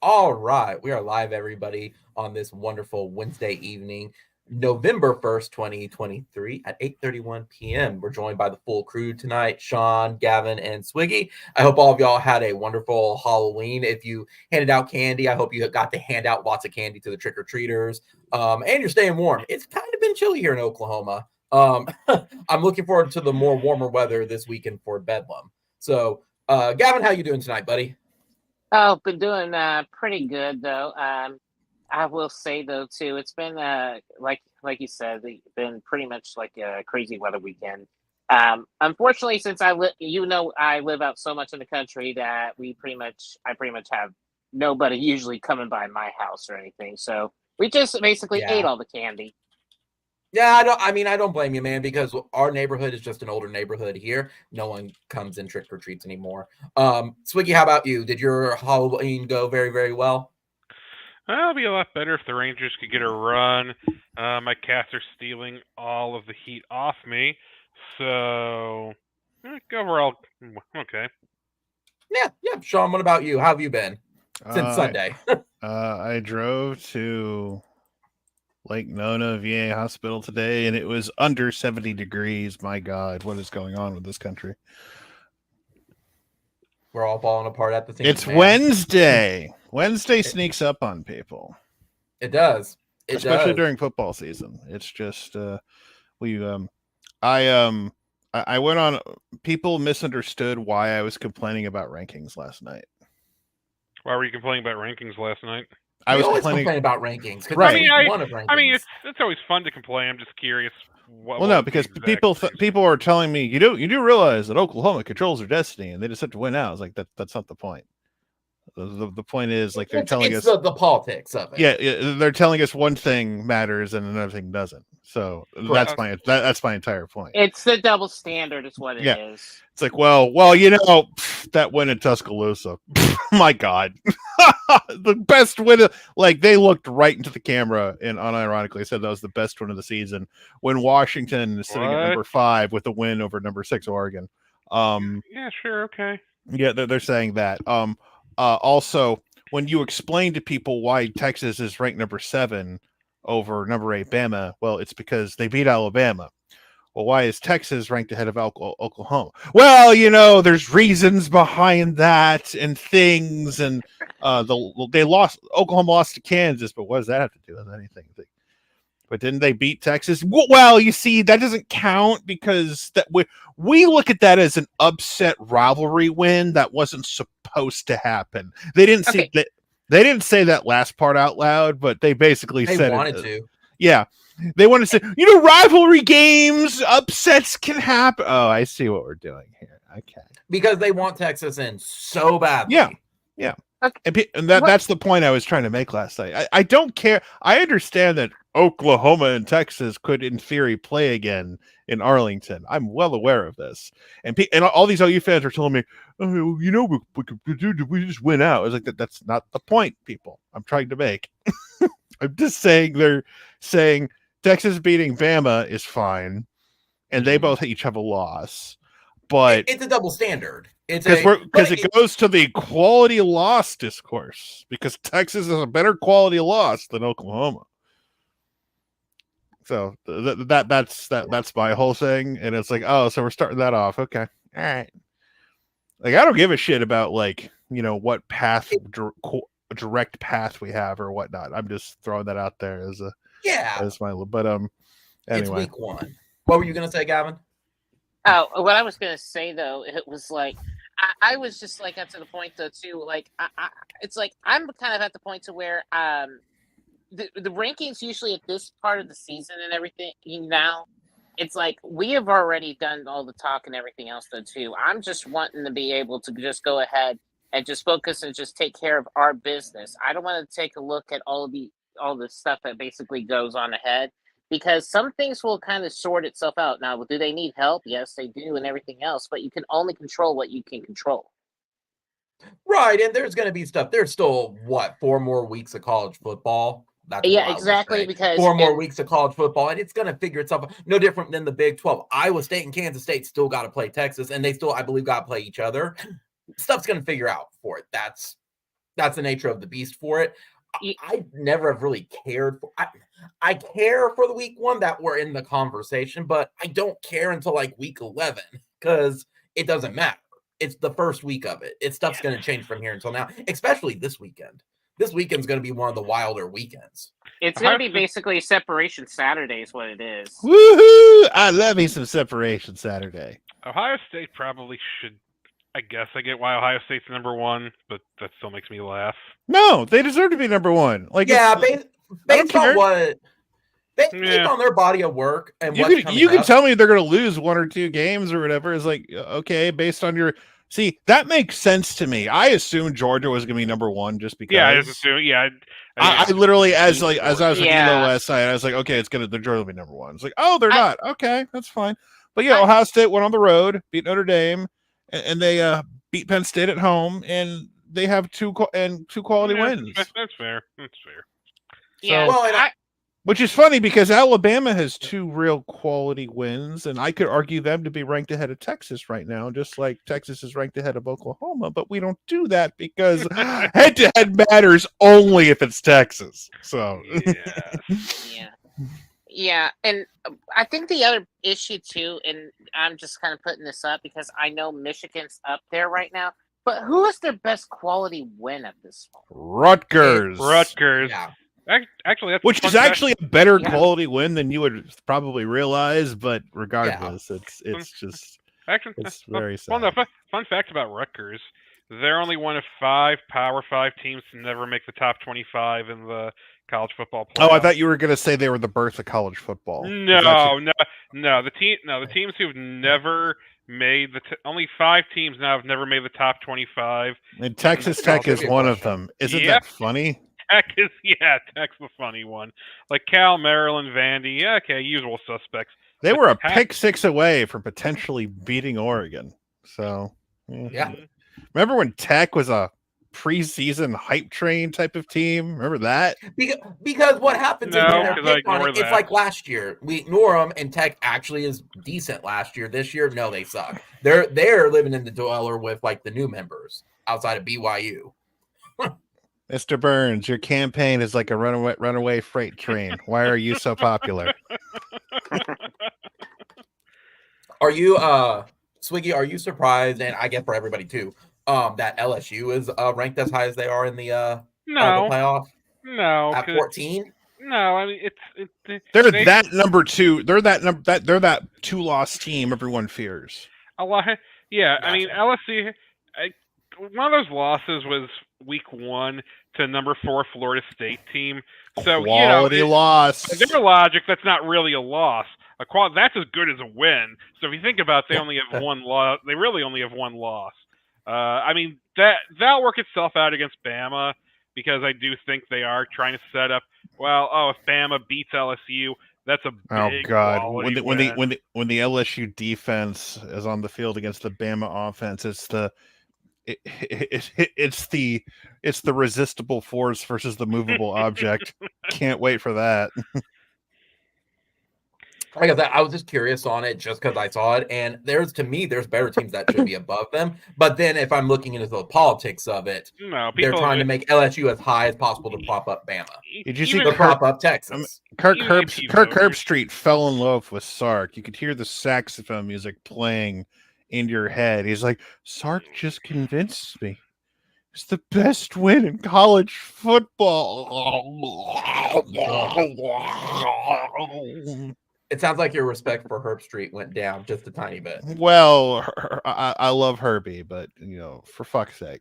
All right, we are live, everybody, on this wonderful Wednesday evening, November 1st, 2023 at 8:31 p.m. We're joined by the full crew tonight, Sean, Gavin, and Swiggy. I hope all of y'all had a wonderful Halloween. If you handed out candy, I hope you got to hand out lots of candy to the trick-or-treaters, and you're staying warm. It's kind of been chilly here in Oklahoma. I'm looking forward to the more warmer weather this weekend for Bedlam. So, Gavin, how you doing tonight, buddy? Oh, been doing pretty good though. I will say though too, it's been like you said, been pretty much like a crazy weather weekend. Unfortunately, since I live out so much in the country that I pretty much have nobody usually coming by my house or anything. So we just basically ate Yeah. all the candy. Yeah, I don't blame you, man, because our neighborhood is just an older neighborhood here. No one comes in trick or treats anymore. Swiggy, how about you? Did your Halloween go very, very well? It'll be a lot better if the Rangers could get a run. My cats are stealing all of the heat off me, so overall, okay. Yeah. Sean, what about you? How have you been since Sunday? I drove to Lake Nona VA Hospital today, and it was under 70 degrees. My God, what is going on with this country? We're all falling apart at the same. It's Wednesday. Wednesday sneaks up on people. It does. Especially during football season. It's just I went on. People misunderstood why I was complaining about rankings last night. Why were you complaining about rankings last night? I was complaining about rankings. Right. I mean, it's always fun to complain. I'm just curious. Because people are telling me you do realize that Oklahoma controls their destiny and they just have to win out. I was like, that's not the point. The point is, like, they're telling us the politics of it. Yeah, they're telling us one thing matters and another thing doesn't. So that's my entire point. It's the double standard, is what it is. It's like, well, that win in Tuscaloosa, my God, the best win. Like, they looked right into the camera and unironically said that was the best win of the season when Washington is sitting at number 5 with a win over number 6 Oregon. Yeah, sure, okay. Yeah, they're saying that. Also, when you explain to people why Texas is ranked number 7 over number 8 Bama, well, it's because they beat Alabama. Well, why is Texas ranked ahead of Oklahoma? Well, there's reasons behind that and things, and Oklahoma lost to Kansas, but what does that have to do with anything? But didn't they beat Texas? Well, you see, that doesn't count because we look at that as an upset rivalry win that wasn't supposed to happen. They didn't see that. They didn't say that last part out loud, but they basically said they wanted to. Yeah, they wanted to say, rivalry games, upsets can happen. Oh, I see what we're doing here. Okay, because they want Texas in so badly. Yeah. Okay. And that's the point I was trying to make last night. I don't care. I understand that Oklahoma and Texas could, in theory, play again in Arlington. I'm well aware of this. And all these OU fans are telling me, we just win out. I was like, that's not the point, people. I'm trying to make. I'm just saying they're saying Texas beating Bama is fine, and they both each have a loss. But it's a double standard. Because it goes to the quality loss discourse. Because Texas is a better quality loss than Oklahoma. So that's my whole thing, and it's like, oh, so we're starting that off. Okay, all right. Like, I don't give a shit about what path, direct path we have or whatnot. I'm just throwing that out there as my. But anyway, it's week 1. What were you gonna say, Gavin? Oh, what I was gonna say though, it was like I was just like up to the point though too. Like it's like I'm kind of at the point to where the rankings usually at this part of the season and everything now, it's like we have already done all the talk and everything else though too. I'm just wanting to be able to just go ahead and just focus and just take care of our business. I don't want to take a look at all the stuff that basically goes on ahead, because some things will kind of sort itself out. Now, do they need help? Yes, they do, and everything else, but you can only control what you can control. Right, and there's going to be stuff. There's still, 4 more weeks of college football? Exactly, because 4 more weeks of college football, and it's going to figure itself out. No different than the Big 12. Iowa State and Kansas State still got to play Texas, and they still, I believe, got to play each other. Stuff's going to figure out for it. That's that's the nature of the beast for it. Ye- I never have really cared for. I care for the week 1 that we're in the conversation, but I don't care until like week 11 because it doesn't matter. It's the first week of it. Stuff's going to change from here until now, especially this weekend. This weekend's going to be one of the wilder weekends. It's going to be basically Separation Saturday is what it is. Woohoo! I love me some Separation Saturday. Ohio State probably should. I guess I get why Ohio State's number 1, but that still makes me laugh. No, they deserve to be number 1. Like, yeah, based care. on what based on their body of work and you can tell me they're going to lose 1 or 2 games or whatever. It's like, okay, based on your see, that makes sense to me. I assumed Georgia was going to be number 1 just because. Yeah, I just assumed. Yeah, I literally as I was looking last night, I was like, okay, the Georgia will be number 1. It's like, oh, they're not. Okay, that's fine. But yeah, Ohio State went on the road, beat Notre Dame, and they beat Penn State at home, and they have 2 quality wins. That's fair. That's fair. Yeah, so, which is funny because Alabama has 2 real quality wins, and I could argue them to be ranked ahead of Texas right now, just like Texas is ranked ahead of Oklahoma. But we don't do that because head-to-head matters only if it's Texas. So yeah, and I think the other issue too, and I'm just kind of putting this up because I know Michigan's up there right now, but who is their best quality win at this point? Rutgers. Yeah. Actually, that's which is actually a better quality win than you would probably realize, but regardless, it's just actually it's very sad. Fun fact about Rutgers: they're only one of 5 Power 5 teams to never make the top 25 in the college football playoffs. Oh, I thought you were going to say they were the birth of college football. No. The teams who've never made only 5 teams now have never made the top 25. And Texas Tech is one of them. Isn't that funny? Tech's the funny one. Like Cal, Maryland, Vandy. Yeah, okay, usual suspects. They were a pick 6 away from potentially beating Oregon. So, yeah. Remember when Tech was a preseason hype train type of team? Remember that? Because what happens it's like last year. We ignore them, and Tech actually is decent last year. This year, no, they suck. They're living in the dweller with like the new members outside of BYU. Mr. Burns, your campaign is like a runaway freight train. Why are you so popular? Are you, Swiggy, are you surprised, and I guess for everybody too, that LSU is ranked as high as they are in the playoff? No. At 14? No, I mean they're that number 2. They're that 2-loss team everyone fears. A lot. Yeah, I mean LSU. One of those losses was week 1 to number 4 Florida State team. So quality loss. Their logic, that's not really a loss. That's as good as a win. So if you think about it, they only have 1 loss. They really only have 1 loss. I mean that'll work itself out against Bama because I do think they are trying to set up. If Bama beats LSU, that's a big when the LSU defense is on the field against the Bama offense, it's the resistible force versus the movable object. Can't wait for that. Like I said, I was just curious on it just because I saw it, and there's better teams that should be above them. But then if I'm looking into the politics of it, they're trying to make LSU as high as possible to prop up Bama. Did you see prop up Texas? Kirk Herbstreit fell in love with Sark. You could hear the saxophone music playing in your head. He's like, Sark just convinced me. It's the best win in college football. It sounds like your respect for Herbstreit went down just a tiny bit. Well, I love Herbie, but for fuck's sake,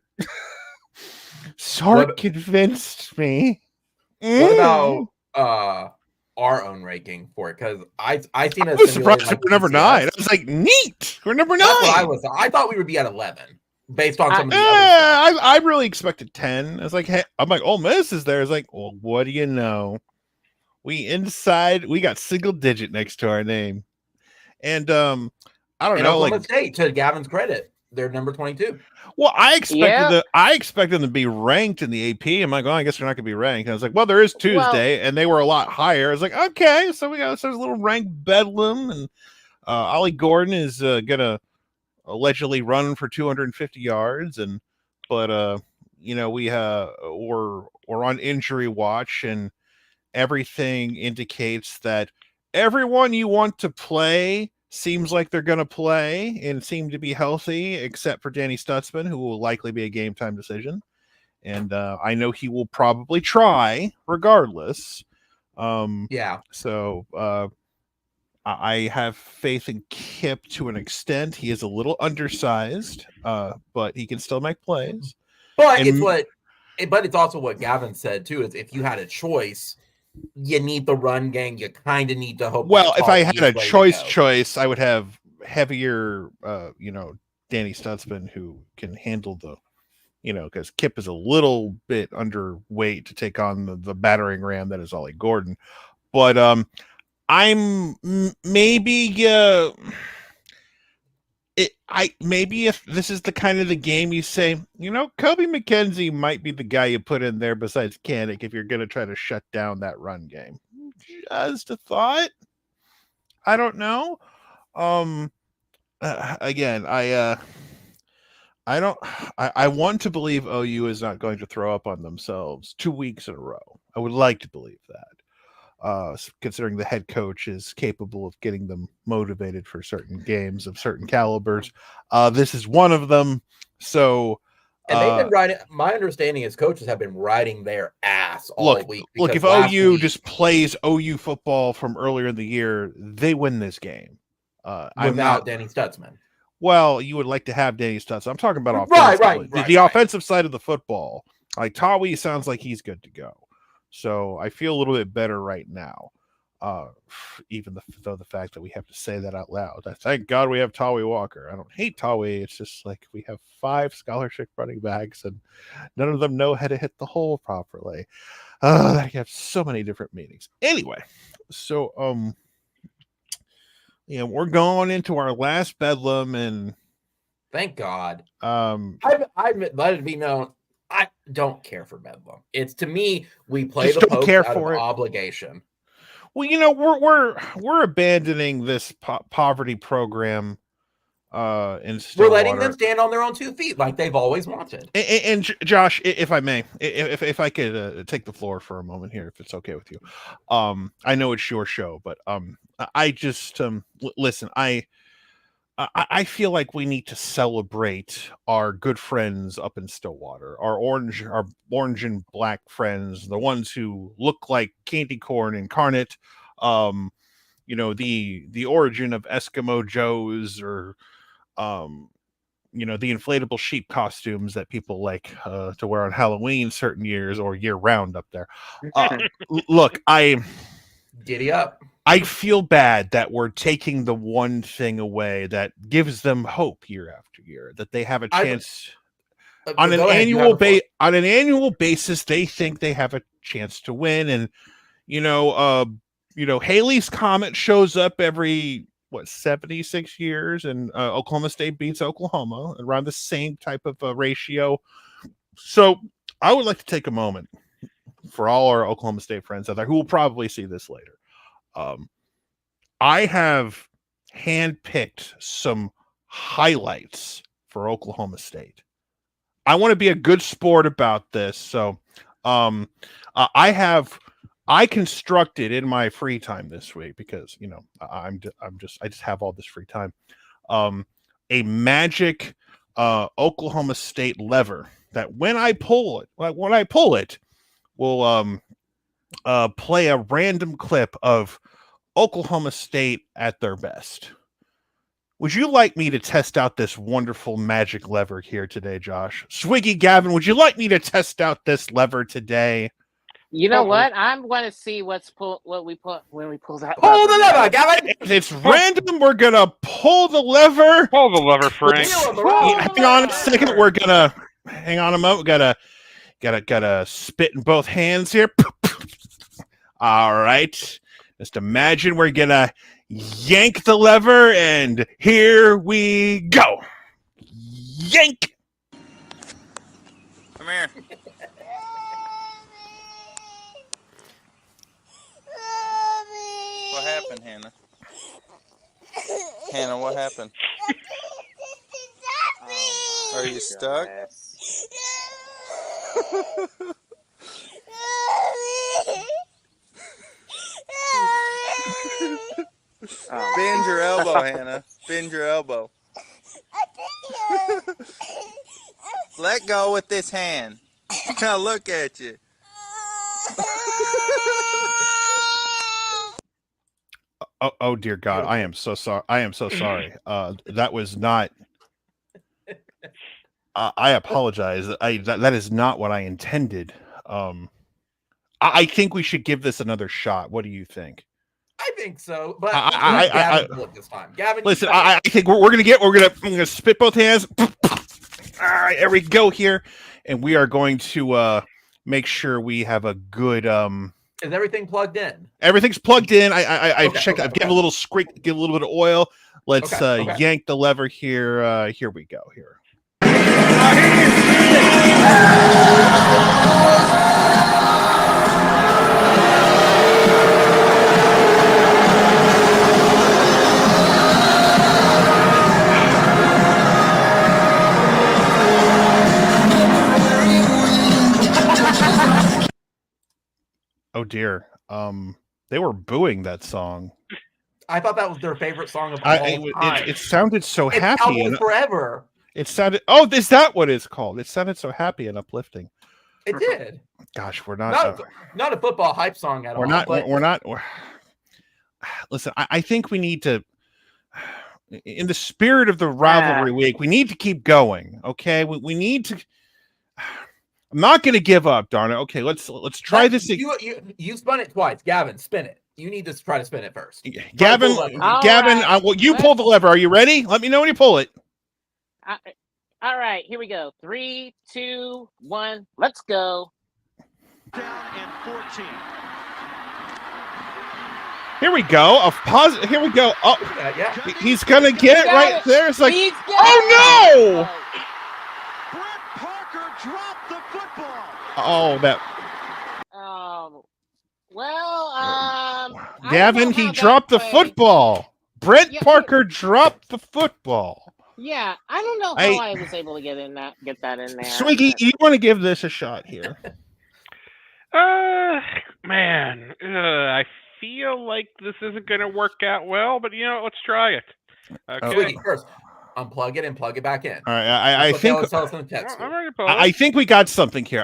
Sark convinced me. What about our own ranking for it? Because I seen I was surprised we're number 9. I was like, neat. We're number 9. That's what I thought we would be at 11 based on some of the other stuff. I really expected 10. I was like, hey, I'm like, Ole Miss is there. It's like, well, what do you know? We got single digit next to our name. And I don't know. Oklahoma State, to Gavin's credit, they're number 22. Well, I expected them to be ranked in the AP. I'm like, I guess they're not going to be ranked. And I was like, well, there is Tuesday, and they were a lot higher. I was like, okay, so there's a little ranked Bedlam, and Ollie Gordon is going to allegedly run for 250 yards, but we're on injury watch, and everything indicates that everyone you want to play seems like they're going to play and seem to be healthy, except for Danny Stutzman, who will likely be a game time decision. And I know he will probably try regardless. So I have faith in Kip to an extent. He is a little undersized, but he can still make plays. But it's also what Gavin said too. Is if you had a choice, you need the run game. You kind of need to hope. Well, if I had a choice, I would have heavier, Danny Stutzman who can handle the, because Kip is a little bit underweight to take on the battering ram that is Ollie Gordon. But I'm maybe if this is the kind of the game you say, Kobe McKenzie might be the guy you put in there besides Kanik if you're going to try to shut down that run game. Just a thought. I don't know. Again, I want to believe OU is not going to throw up on themselves 2 weeks in a row. I would like to believe that. Considering the head coach is capable of getting them motivated for certain games of certain calibers. This is one of them. So, and they've been riding. My understanding is coaches have been riding their ass all week. Look, if OU just plays OU football from earlier in the year, they win this game. Without Danny Stutzman. Well, you would like to have Danny Stutzman. I'm talking about offense. The offensive side of the football. Like Tawi sounds like he's good to go. So I feel a little bit better right now, even though the fact that we have to say that out loud. Thank God we have Tawi Walker. I don't hate Tawi. It's just like we have 5 scholarship running backs, and none of them know how to hit the hole properly. That have so many different meanings. Anyway, so we're going into our last Bedlam, and thank God. I let it be known. I don't care for Bedlam. It's to me, we play the Pokes out of obligation. Well, we're abandoning this poverty program. In Stillwater. We're letting them stand on their own 2 feet like they've always wanted. And Josh, if I may, if I could take the floor for a moment here, if it's okay with you. I know it's your show, but I just listen. I feel like we need to celebrate our good friends up in Stillwater, our orange and black friends, the ones who look like candy corn incarnate. The origin of Eskimo Joes, or the inflatable sheep costumes that people like to wear on Halloween certain years or year round up there. Look, giddy up. I feel bad that we're taking the one thing away that gives them hope year after year, that they have a chance on an annual basis. They think they have a chance to win. And, Haley's Comet shows up every 76 years, and Oklahoma State beats Oklahoma around the same type of ratio. So I would like to take a moment for all our Oklahoma State friends out there who will probably see this later. I have handpicked some highlights for Oklahoma State. I want to be a good sport about this. So I constructed in my free time this week, because I just have all this free time, a magic Oklahoma State lever that when I pull it will play a random clip of Oklahoma State at their best. Would you like me to test out this wonderful magic lever here today, Josh? Swiggy, Gavin, would you like me to test out this lever today? You know what? I'm going to see what we put when we pull that. Pull the lever, Gavin. It's random. We're gonna pull the lever. Pull the lever, Frank. Hang on a second. We're gonna hang on a moment. Gotta spit in both hands here. All right. Just imagine we're gonna yank the lever, and here we go. Yank. Come here. What happened, Hannah? Hannah, what happened? Are you stuck? Bend your elbow, Hannah. Bend your elbow. Let go with this hand. Now look at you. Oh dear God, I am so sorry. I am so sorry. That was not. I apologize. That is not what I intended. I think we should give this another shot. What do you think? I think so, but I look this time. Gavin, listen. I think I'm gonna spit both hands. All right, there we go here, and we are going to make sure we have a good. Is everything plugged in? Everything's plugged in. I've checked. Okay, I've given a little squeak, give a little bit of oil. Let's Okay. yank the lever here. Here we go. Here. Oh dear. They were booing that song. I thought that was their favorite song of all time. It sounded so It's happy. Cowboys Forever. It sounded. Oh, is that what it's called? It sounded so happy and uplifting. It did. Gosh, we're not. Not a football hype song at all. We're not. Listen, I think we need to. In the spirit of the rivalry week, we need to keep going. Okay, we need to. I'm not going to give up, darn it. Okay, let's try this. You spun it twice, Gavin. Spin it. You need to try to spin it first. Gavin, you pull the lever. Are you ready? Let me know when you pull it. All right, here we go. 3, 2, 1, let's go. Down and 14. Here we go. Here we go. Oh, yeah. He's gonna get it right there. It's like, He's oh no! Brett Parker dropped the football. Oh, that. Gavin, he dropped the football. Brett Parker dropped the football. Yeah, I don't know how I was able to get that in there. Swiggy, you want to give this a shot here? Man, I feel like this isn't going to work out well, but let's try it. Okay. Swiggy, first, unplug it and plug it back in. All right, I think. I think we got something here.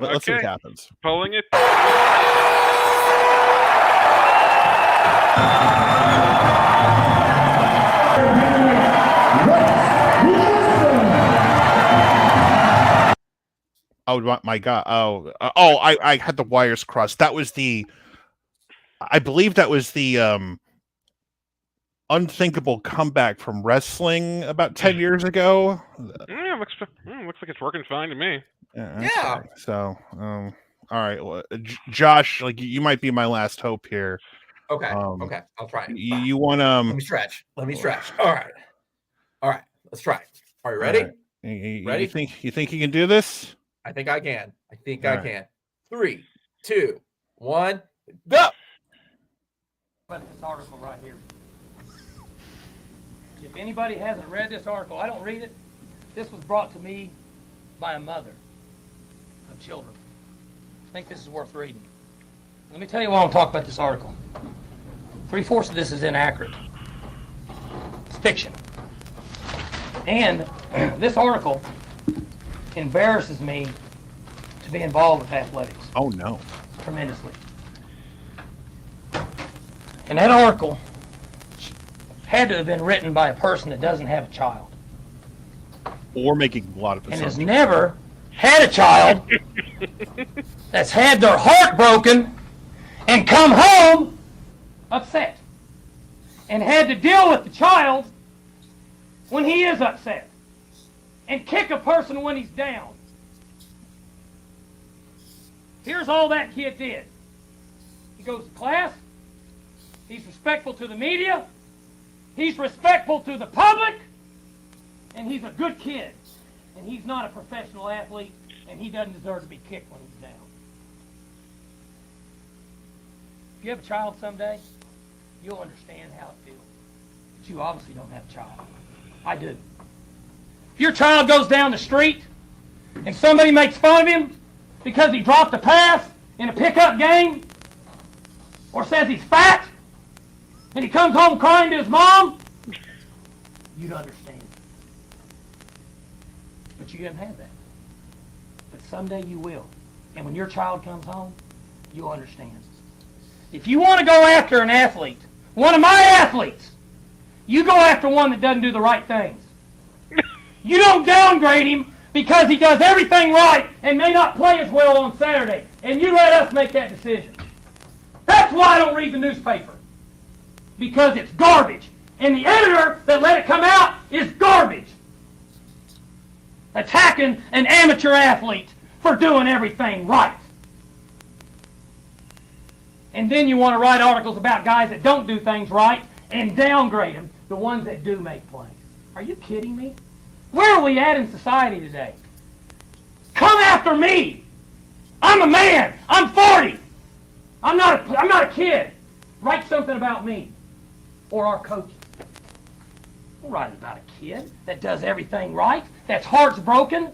Let's see what happens. Pulling it. Oh my God! I had the wires crossed. That was I believe that was the unthinkable comeback from wrestling about 10 years ago. Yeah, looks like it's working fine to me. Yeah. Okay. So, all right, well, Josh, like you might be my last hope here. Okay. Okay. I'll try it. You want Let me stretch. All right. Let's try it. Are you ready? Right. Ready? You think you can do this? I think I can. I can. 3, 2, 1, go. About this article right here. If anybody hasn't read this article, I don't read it. This was brought to me by a mother of children. I think this is worth reading. Let me tell you why I'm talking about this article. 3/4 of this is inaccurate. It's fiction. And this article embarrasses me to be involved with athletics. Oh no. Tremendously. And that article had to have been written by a person that doesn't have a child. Or making a lot of and assumptions. has never had a child that's had their heart broken and come home upset and had to deal with the child when he is upset and kick a person when he's down. Here's all that kid did. He goes to class. He's respectful to the media. He's respectful to the public. And he's a good kid. And he's not a professional athlete. And he doesn't deserve to be kicked when he's down. If you have a child someday, you'll understand how it feels. But you obviously don't have a child. I do. If your child goes down the street and somebody makes fun of him because he dropped a pass in a pickup game, or says he's fat, and he comes home crying to his mom, you'd understand. But you didn't have that. But someday you will. And when your child comes home, you'll understand. If you want to go after an athlete, one of my athletes, you go after one that doesn't do the right things. You don't downgrade him because he does everything right and may not play as well on Saturday. And you let us make that decision. That's why I don't read the newspaper. Because it's garbage. And the editor that let it come out is garbage. Attacking an amateur athlete for doing everything right. And then you want to write articles about guys that don't do things right and downgrade them, the ones that do make plays. Are you kidding me? Where are we at in society today? Come after me. I'm a man. I'm 40. I'm not a kid. Write something about me or our coaches. Don't write about a kid that does everything right, that's heart's broken,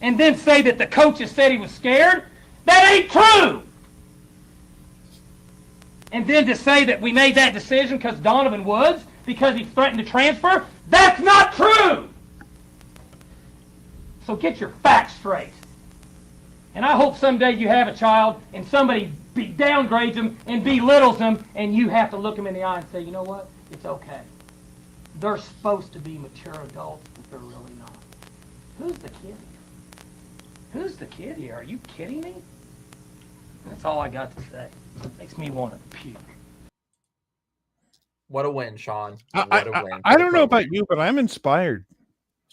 and then say that the coaches said he was scared. That ain't true. And then to say that we made that decision because Donovan Woods, because he threatened to transfer, that's not true. So get your facts straight. And I hope someday you have a child and somebody downgrades them and belittles them, and you have to look them in the eye and say, you know what? It's okay. They're supposed to be mature adults, but they're really not. Who's the kid here? Who's the kid here? Are you kidding me? That's all I got to say. It makes me want to puke. What a win, Sean. What a win. I don't know about you, but I'm inspired.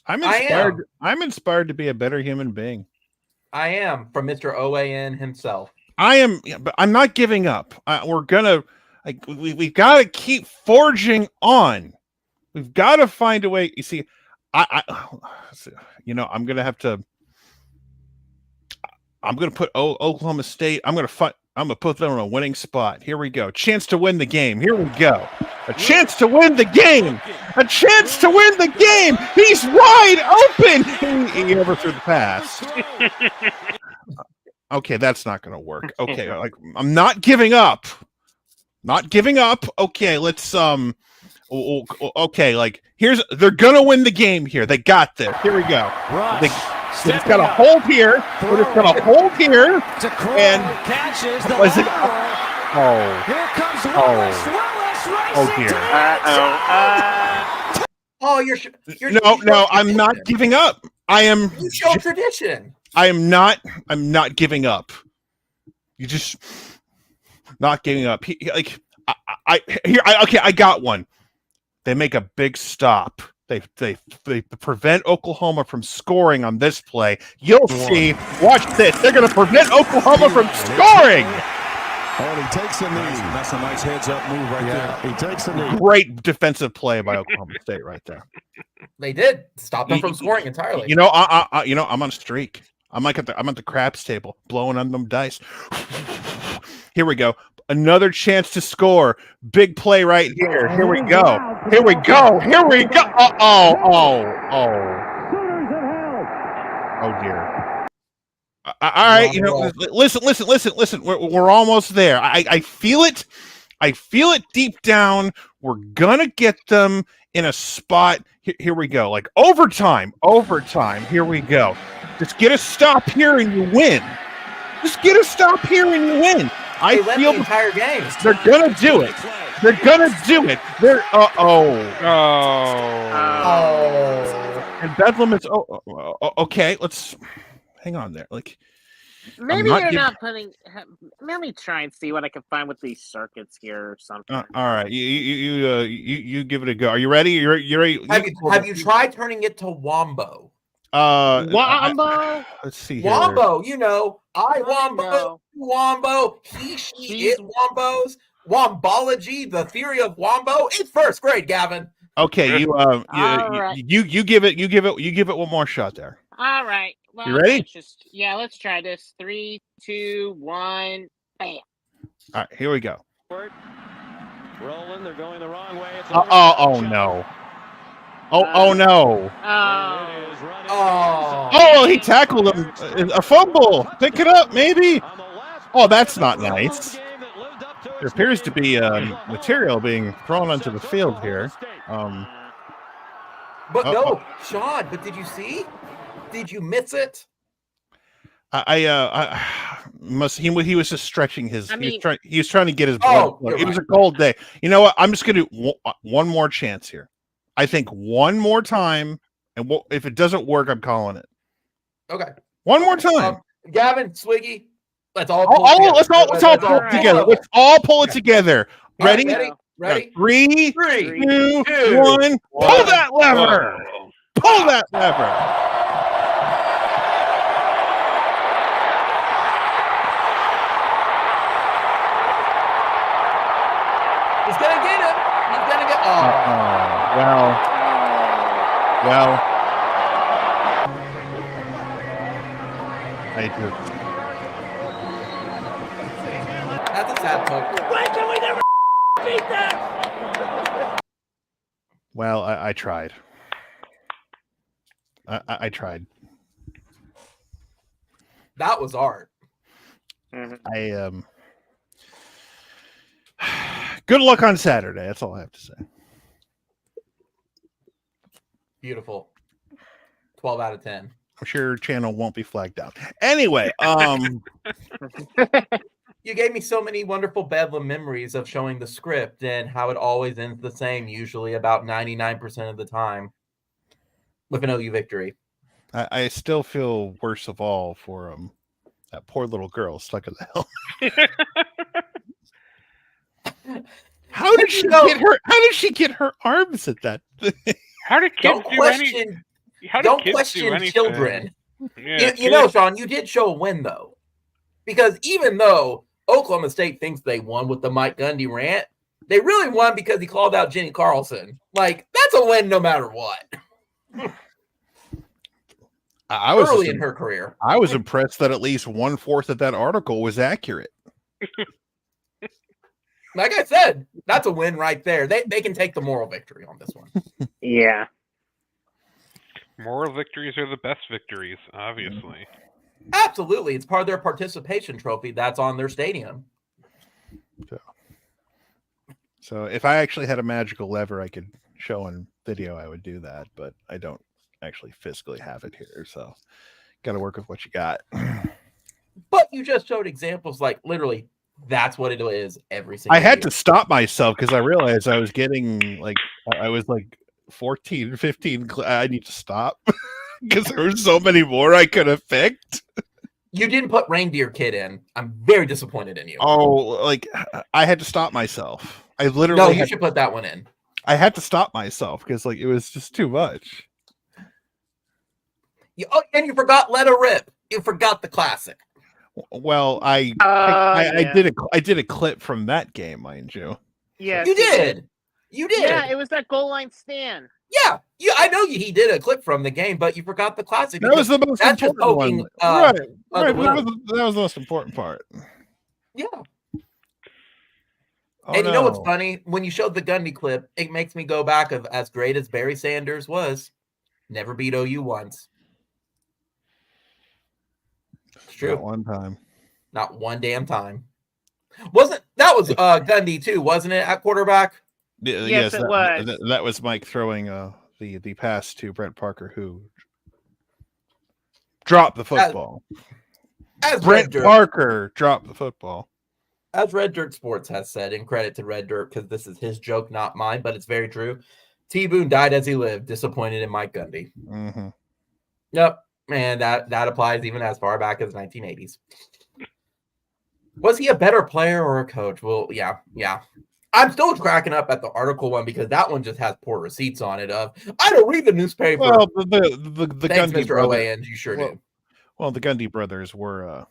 I'm inspired. I am. I'm inspired to be a better human being. I am, from Mr. OAN himself. I am, but I'm not giving up. We've got to keep forging on. We've got to find a way. You see, I'm going to have to. I'm going to put Oklahoma State. I'm going to put them on a winning spot. Here we go. Chance to win the game. Here we go. A chance to win the game. A chance to win the game. He's wide open. He never threw the pass. Okay, that's not going to work. Okay, I'm not giving up. Not giving up. Okay, let's okay, they're going to win the game here. They got this. Here we go. They just got to hold here. We're just going to hold here. And catches the was it? ball. Here comes Willis. Oh dear. Oh, you're No, I'm not giving up. I am. You show tradition. I'm not giving up. You just not giving up. I got one. They make a big stop. They prevent Oklahoma from scoring on this play. You'll see. Watch this. They're going to prevent Oklahoma from scoring. And he takes a knee. That's a nice heads-up move right there. He takes a knee. Great defensive play by Oklahoma State right there. They did stop them from scoring entirely. I'm on a streak. I'm at the craps table, blowing on them dice. Here we go. Another chance to score. Big play right here. Here we go. Here we go. Here we go. Oh dear. All right. Listen. We're almost there. I feel it. I feel it deep down. We're gonna get them in a spot. Here we go. Like overtime. Here we go. Just get a stop here and you win. Just get a stop here and you win. I feel the entire game. They're gonna do it. They're gonna do it. They're And Bedlam is okay. Let's hang on there. Maybe you're not putting. Let me try and see what I can find with these circuits here or something. All right, you give it a go. Are you ready? You're ready. Have you tried turning it to Wombo? Wombo. Let's see here. Wombo. I Wombo. Wombo. He, she, it Wombos. Wombology. The theory of Wombo. It's first grade, Gavin. Okay, you give it one more shot there. All right. Well, you ready? Let's try this. 3, 2, 1, bam. All right, here we go. Rolling, they're going the wrong way. Oh no. Oh no! Oh, he tackled him. A fumble. Pick it up, maybe. Oh, that's not nice. There appears to be material being thrown onto the field here. But no, Sean. But did you see? Did you miss it? He was just stretching his. He was trying to get his. Oh, it was a cold day. You know what? I'm just gonna do one more chance here. I think one more time, and if it doesn't work, I'm calling it. Okay. One more time. Gavin, Swiggy, let's all let's all pull it together. Let's all pull it together. Ready? Ready? 3, 2, 1. Pull that lever. Pull that lever. He's gonna get it. He's gonna get. Well. I do. That's a sad poke. Why can we never beat that? Well, I tried. I tried. That was art. Good luck on Saturday. That's all I have to say. Beautiful. 12 out of 10. I'm sure your channel won't be flagged out. Anyway, you gave me so many wonderful Bedlam memories of showing the script and how it always ends the same, usually about 99% of the time, with an OU victory. I still feel worse of all for that poor little girl stuck in the helmet. How did she get her arms at that thing? How did kids Don't question children. Yeah, you know, Sean, you did show a win though, because even though Oklahoma State thinks they won with the Mike Gundy rant, they really won because he called out Jenny Carlson. Like, that's a win no matter what. I was early in her career. I was impressed that at least 1/4 of that article was accurate. Like I said, that's a win right there. They can take the moral victory on this one. Yeah. Moral victories are the best victories, obviously. Absolutely. It's part of their participation trophy that's on their stadium. So if I actually had a magical lever I could show in video, I would do that, but I don't actually physically have it here, so got to work with what you got. But you just showed examples like literally that's what it is every single I had year. to stop myself because I realized I was getting I was 14, 15. I need to stop because there were so many more I could have picked. You didn't put Reindeer Kid in. I'm very disappointed in you. Oh, I had to stop myself. I literally No, you should put that one in. I had to stop myself because it was just too much. And you forgot Let Her Rip. You forgot the classic. Well, I did a clip from that game, mind you. Yeah, you did. You did. Yeah, it was that goal line stand. Yeah, I know he did a clip from the game, but you forgot the classic. That was the most important one. Right. That was the most important part. Yeah. Oh, and you know what's funny? When you showed the Gundy clip, it makes me go back of as great as Barry Sanders was, never beat OU once. It's true. Not one time. Not one damn time. That was Gundy too, wasn't it, at quarterback? Yes, it was. That was Mike throwing the pass to Brent Parker, who dropped the football. As Brent Parker dropped the football. As Red Dirt Sports has said, and credit to Red Dirt because this is his joke, not mine, but it's very true. T. Boone died as he lived, disappointed in Mike Gundy. Mm-hmm. Yep, man, that applies even as far back as the 1980s. Was he a better player or a coach? Well, yeah. I'm still cracking up at the article one because that one just has poor receipts on it. I don't read the newspaper. Well, the Thanks, Gundy Mr. brothers, OAN, you sure do. Well, the Gundy brothers were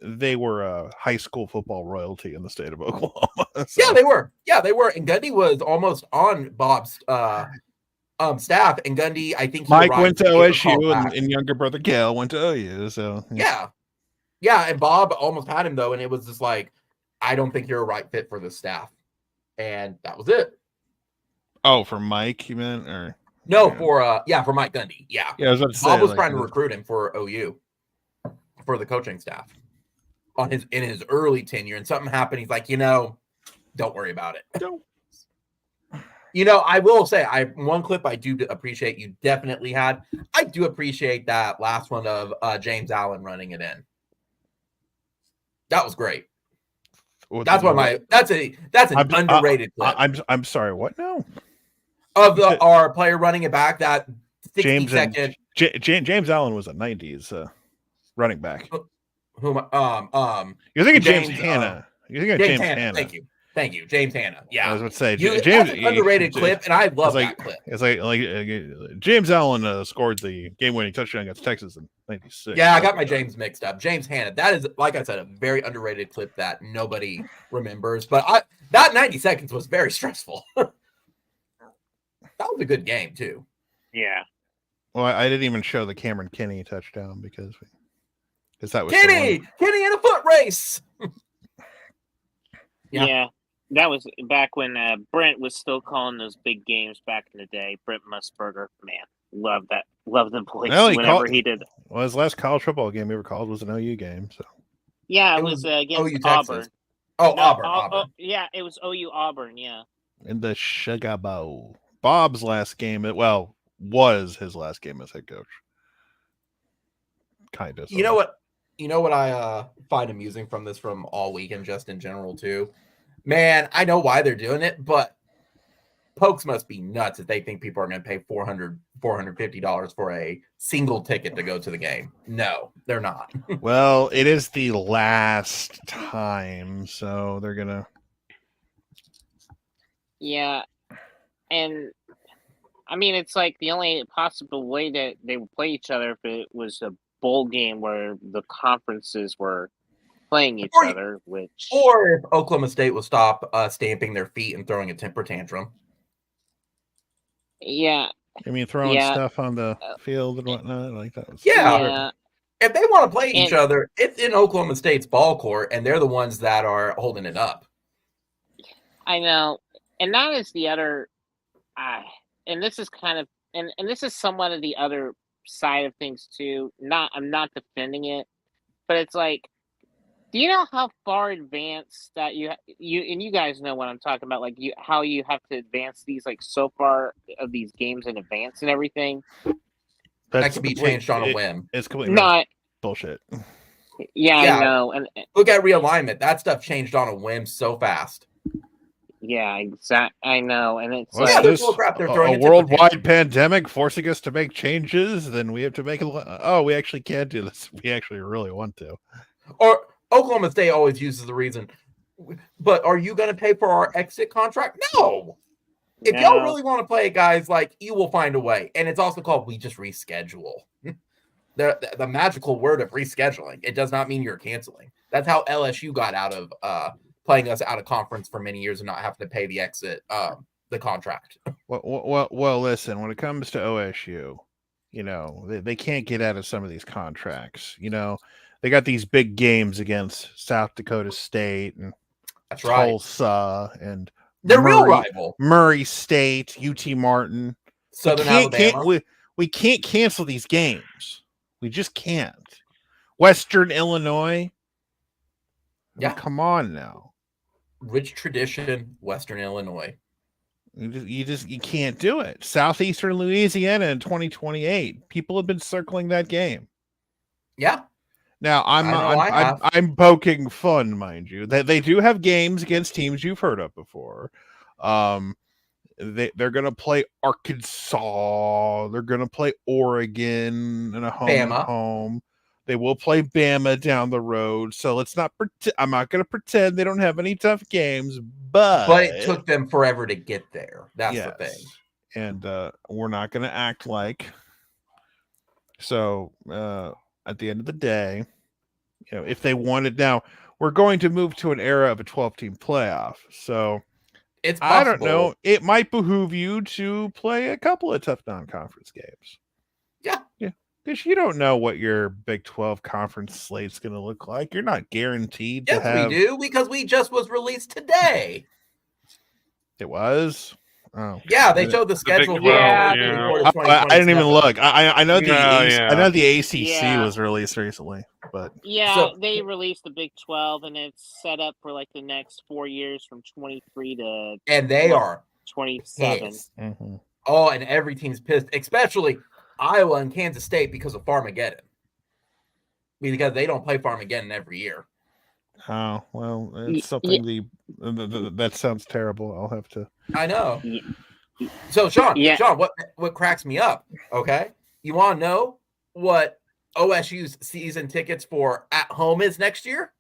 they were high school football royalty in the state of Oklahoma. So. Yeah, they were. And Gundy was almost on Bob's staff. And Gundy, I think Mike went to OSU, and younger brother Gail went to OU. So yeah. And Bob almost had him though, and it was just like, I don't think you're a right fit for the staff, and that was it. Oh, for Mike, you meant, or No, yeah. for Mike Gundy. Yeah, Yeah, I was about to say, Bob was like, trying to recruit him for OU for the coaching staff in his early tenure, and something happened. He's like, don't worry about it. Don't. I will say, one clip I do appreciate you definitely had. I do appreciate that last one of James Allen running it in. That was great. That's an underrated clip. I'm sorry. What now? Of our player running it back, that 60-second. James Allen was a 90s running back. You're thinking James Hanna. You're thinking James Hanna. Thank you, James Hanna. Yeah, I was going to say James. That's an underrated clip, and I love that clip. It's like James Allen scored the game-winning touchdown against Texas in '96. Yeah, I got my James mixed up. James Hanna. That is, like I said, a very underrated clip that nobody remembers. But that 90 seconds was very stressful. That was a good game too. Yeah. Well, I didn't even show the Cameron Kinney touchdown because that was Kinney in a foot race. Yeah. That was back when Brent was still calling those big games back in the day. Brent Musburger, man, love that. Love the voice whenever he did. Well, his last college football game he ever called was an OU game. So yeah, it was against OU, Auburn. Texas. Oh, no, Auburn. Yeah, it was OU Auburn. Yeah. In the Sugar Bowl, Bob's last game. Was his last game as head coach. Kind of. You know what I find amusing from all week and just in general too. Man, I know why they're doing it, but Pokes must be nuts if they think people are going to pay $450 for a single ticket to go to the game. No, they're not. Well, it is the last time, so they're going to. Yeah. And I mean, it's like the only possible way that they would play each other if it was a bowl game where the conferences were playing each other, or if Oklahoma State will stop stamping their feet and throwing a temper tantrum. Yeah. I mean, throwing stuff on the field and whatnot like that. Yeah. If they want to play each other, it's in Oklahoma State's ball court, and they're the ones that are holding it up. I know, and that is the other. And this is kind of, and this is somewhat of the other side of things too. I'm not defending it, but it's like, do you know how far advanced that you and you guys know what I'm talking about, like how you have to advance these, like so far of these games in advance and everything. That can be changed on a whim. It's completely not bullshit. Yeah, I know. And look at realignment. That stuff changed on a whim so fast. Yeah, exactly. I know, and it's a worldwide pandemic forcing us to make changes. Then we have to make we actually can't do this. We actually really want to. Or Oklahoma State always uses the reason, but are you going to pay for our exit contract? No. If y'all really want to play, guys, like, you will find a way. And it's also called we just reschedule. The magical word of rescheduling. It does not mean you're canceling. That's how LSU got out of playing us out of conference for many years and not having to pay the exit, the contract. Well, listen, when it comes to OSU, they can't get out of some of these contracts. They got these big games against South Dakota State and Tulsa and their real rival, Murray State, UT Martin. Southern Alabama. We can't cancel these games. We just can't. Western Illinois. Yeah, come on now. Rich tradition, Western Illinois. You can't do it. Southeastern Louisiana in 2028. People have been circling that game. Yeah. Now I'm poking fun, mind you. They do have games against teams you've heard of before. They're gonna play Arkansas. They're gonna play Oregon in a home. They will play Bama down the road. So let's not I'm not gonna pretend they don't have any tough games, but it took them forever to get there. That's the thing. And we're not gonna act like so. At the end of the day, if they wanted, now we're going to move to an era of a 12-team playoff. So it's possible. I don't know. It might behoove you to play a couple of tough non-conference games. Yeah. Because you don't know what your Big 12 conference slate's going to look like. You're not guaranteed to have. Yes, we do, because we just was released today. It was? Oh, Yeah, they showed the schedule. Big 12, Yeah, yeah. I didn't even look. I know the I know the ACC Yeah. was released recently, but Yeah, So- they released the Big 12, and it's set up for like the next 4 years from 23 to And they are 27. pissed. Oh, and every team's pissed, especially Iowa and Kansas State because of Farmageddon. Because they don't play Farmageddon every year. oh well, it's something that sounds terrible. I'll have to. I know. Yeah. So Sean, Yeah. Sean, what cracks me up? Okay, you want to know what OSU's season tickets for at home is next year?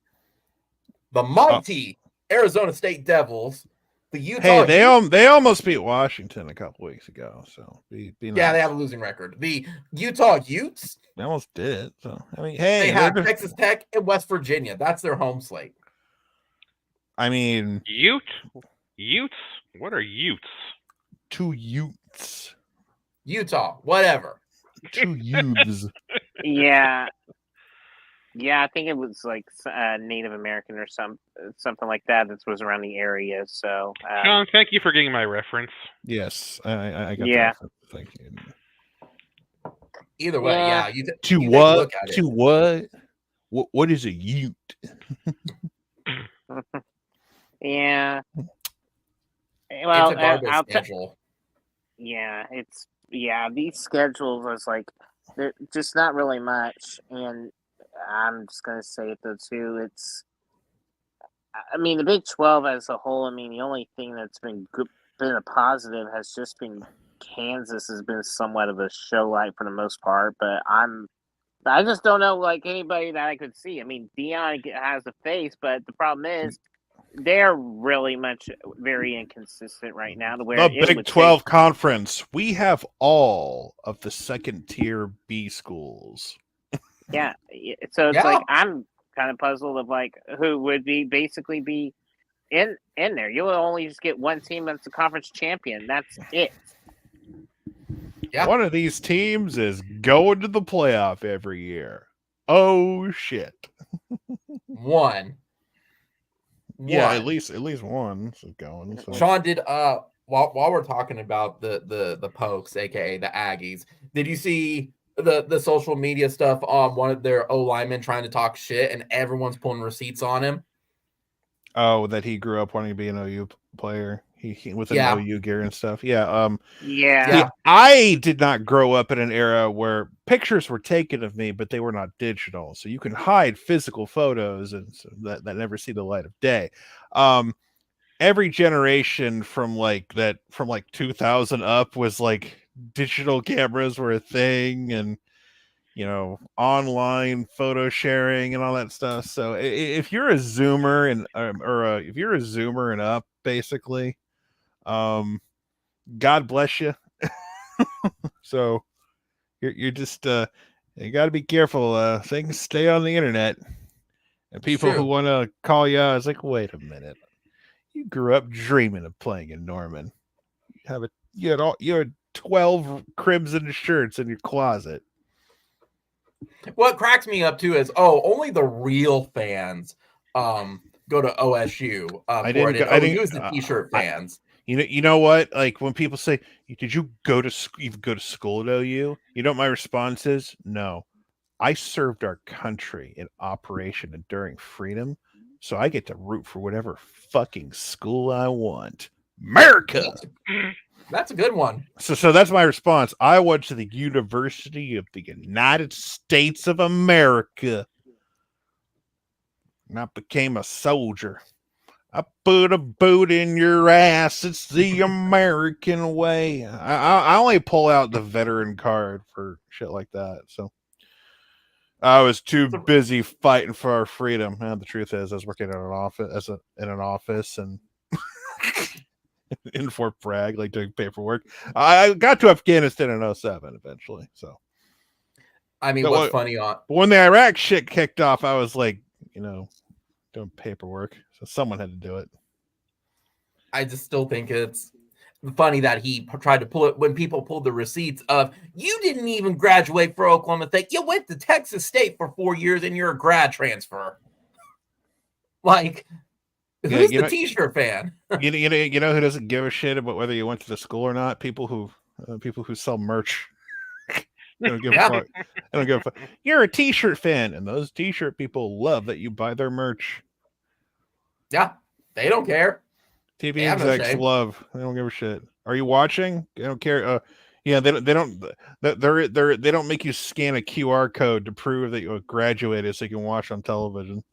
The mighty Arizona State Devils. The Utah. Hey, they almost beat Washington a couple weeks ago, so be nice. Yeah, they have a losing record. The Utah Utes. They almost did it. So I mean, hey, They have Texas Tech and West Virginia. That's their home slate. I mean, Utes? What are Utes? 2 Utes, Utah, whatever. 2 Utes. Yeah. Yeah, I think it was like Native American or something like that. That was around the area. So, Sean, thank you for getting my reference. Yes, I got Yeah. that. Thank you. Either way, Yeah. you To take a what? look at it. To what? What is a Ute? yeah. Well, It's a garbage I'll schedule. these schedules is like they're just not really much, and I'm just gonna say it though too. I mean, the Big 12 as a whole. I mean, the only thing that's been a positive has just been Kansas has been somewhat of a show light for the most part, but I just don't know like anybody that I could see. I mean, Dion has a face, but the problem is they're really very inconsistent right now. To where The Big 12 conference. We have all of the second tier B schools. Yeah, so it's Yeah. like I'm kind of puzzled of like who would basically be in there. You'll only just get one team that's the conference champion. That's it. Yeah. One of these teams is going to the playoff every year. Oh shit. One. Yeah, at least one is going. So. Sean, did while we're talking about the Pokes, aka the Aggies, did you see the social media stuff on one of their O linemen trying to talk shit and everyone's pulling receipts on him? Oh, that he grew up wanting to be an OU player. He with an Yeah. OU gear and stuff. Yeah. Yeah. See, I did not grow up in an era where pictures were taken of me, but they were not digital. So you can hide physical photos and so that never see the light of day. Every generation from 2000 up was like digital cameras were a thing, and online photo sharing and all that stuff. So if you're a Zoomer if you're a Zoomer and up, basically, God bless you. So you're just you got to be careful. Things stay on the internet, and people who want to call you out, it's like, wait a minute, you grew up dreaming of playing in Norman. You had 12 crimson shirts in your closet. What cracks me up too is only the real fans go to OSU. I didn't use the t-shirt fans. You know what? Like when people say, "Did you go to school at OU?" You know what my response is? No, I served our country in Operation Enduring Freedom, so I get to root for whatever fucking school I want. America. That's a good one. So that's my response. I went to the University of the United States of America, and I became a soldier. I put a boot in your ass. It's the American way. I only pull out the veteran card for shit like that. So I was too busy fighting for our freedom. And the truth is, I was working in an office and in Fort Bragg, like doing paperwork. I got to Afghanistan in 2007 eventually. So I mean, what's funny when the Iraq shit kicked off, I was like, doing paperwork. So someone had to do it. I just still think it's funny that he tried to pull it when people pulled the receipts of, you didn't even graduate for Oklahoma State. You went to Texas State for 4 years and you're a grad transfer. Like, Who's the T-shirt fan? You know who doesn't give a shit about whether you went to the school or not? People who sell merch. They don't give a fuck. They don't give a fuck. You're a T-shirt fan, and those T-shirt people love that you buy their merch. Yeah, they don't care. TV execs love. They don't give a shit. Are you watching? They don't care. Yeah, they don't make you scan a QR code to prove that you graduated so you can watch on television.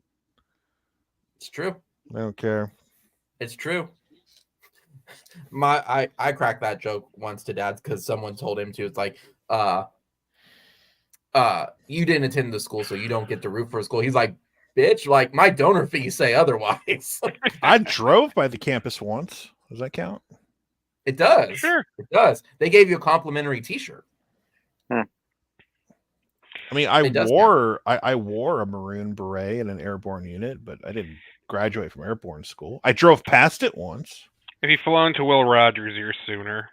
It's true. They don't care. It's true. I cracked that joke once to Dad because someone told him to. It's like, you didn't attend the school, so you don't get to root for a school. He's like, bitch, like my donor fees say otherwise. I drove by the campus once. Does that count? It does. Sure. It does. They gave you a complimentary T-shirt. I mean, I wore a maroon beret in an airborne unit, but I didn't graduate from airborne school. I drove past it once. If you flown to Will Rogers, you're sooner.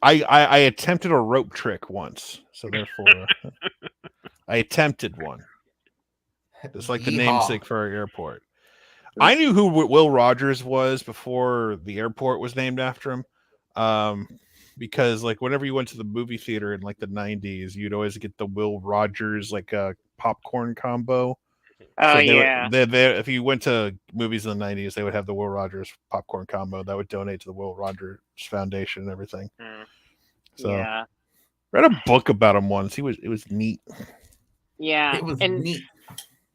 I attempted a rope trick once, so therefore I attempted one. It's like the namesake for our airport. I knew who Will Rogers was before the airport was named after him. Because like whenever you went to the movie theater in like the 90s, you'd always get the Will Rogers like a popcorn combo. Oh, so yeah. If you went to movies in the 90s, they would have the Will Rogers popcorn combo that would donate to the Will Rogers Foundation and everything. So yeah. read a book about him once. It was neat. Yeah. It was neat.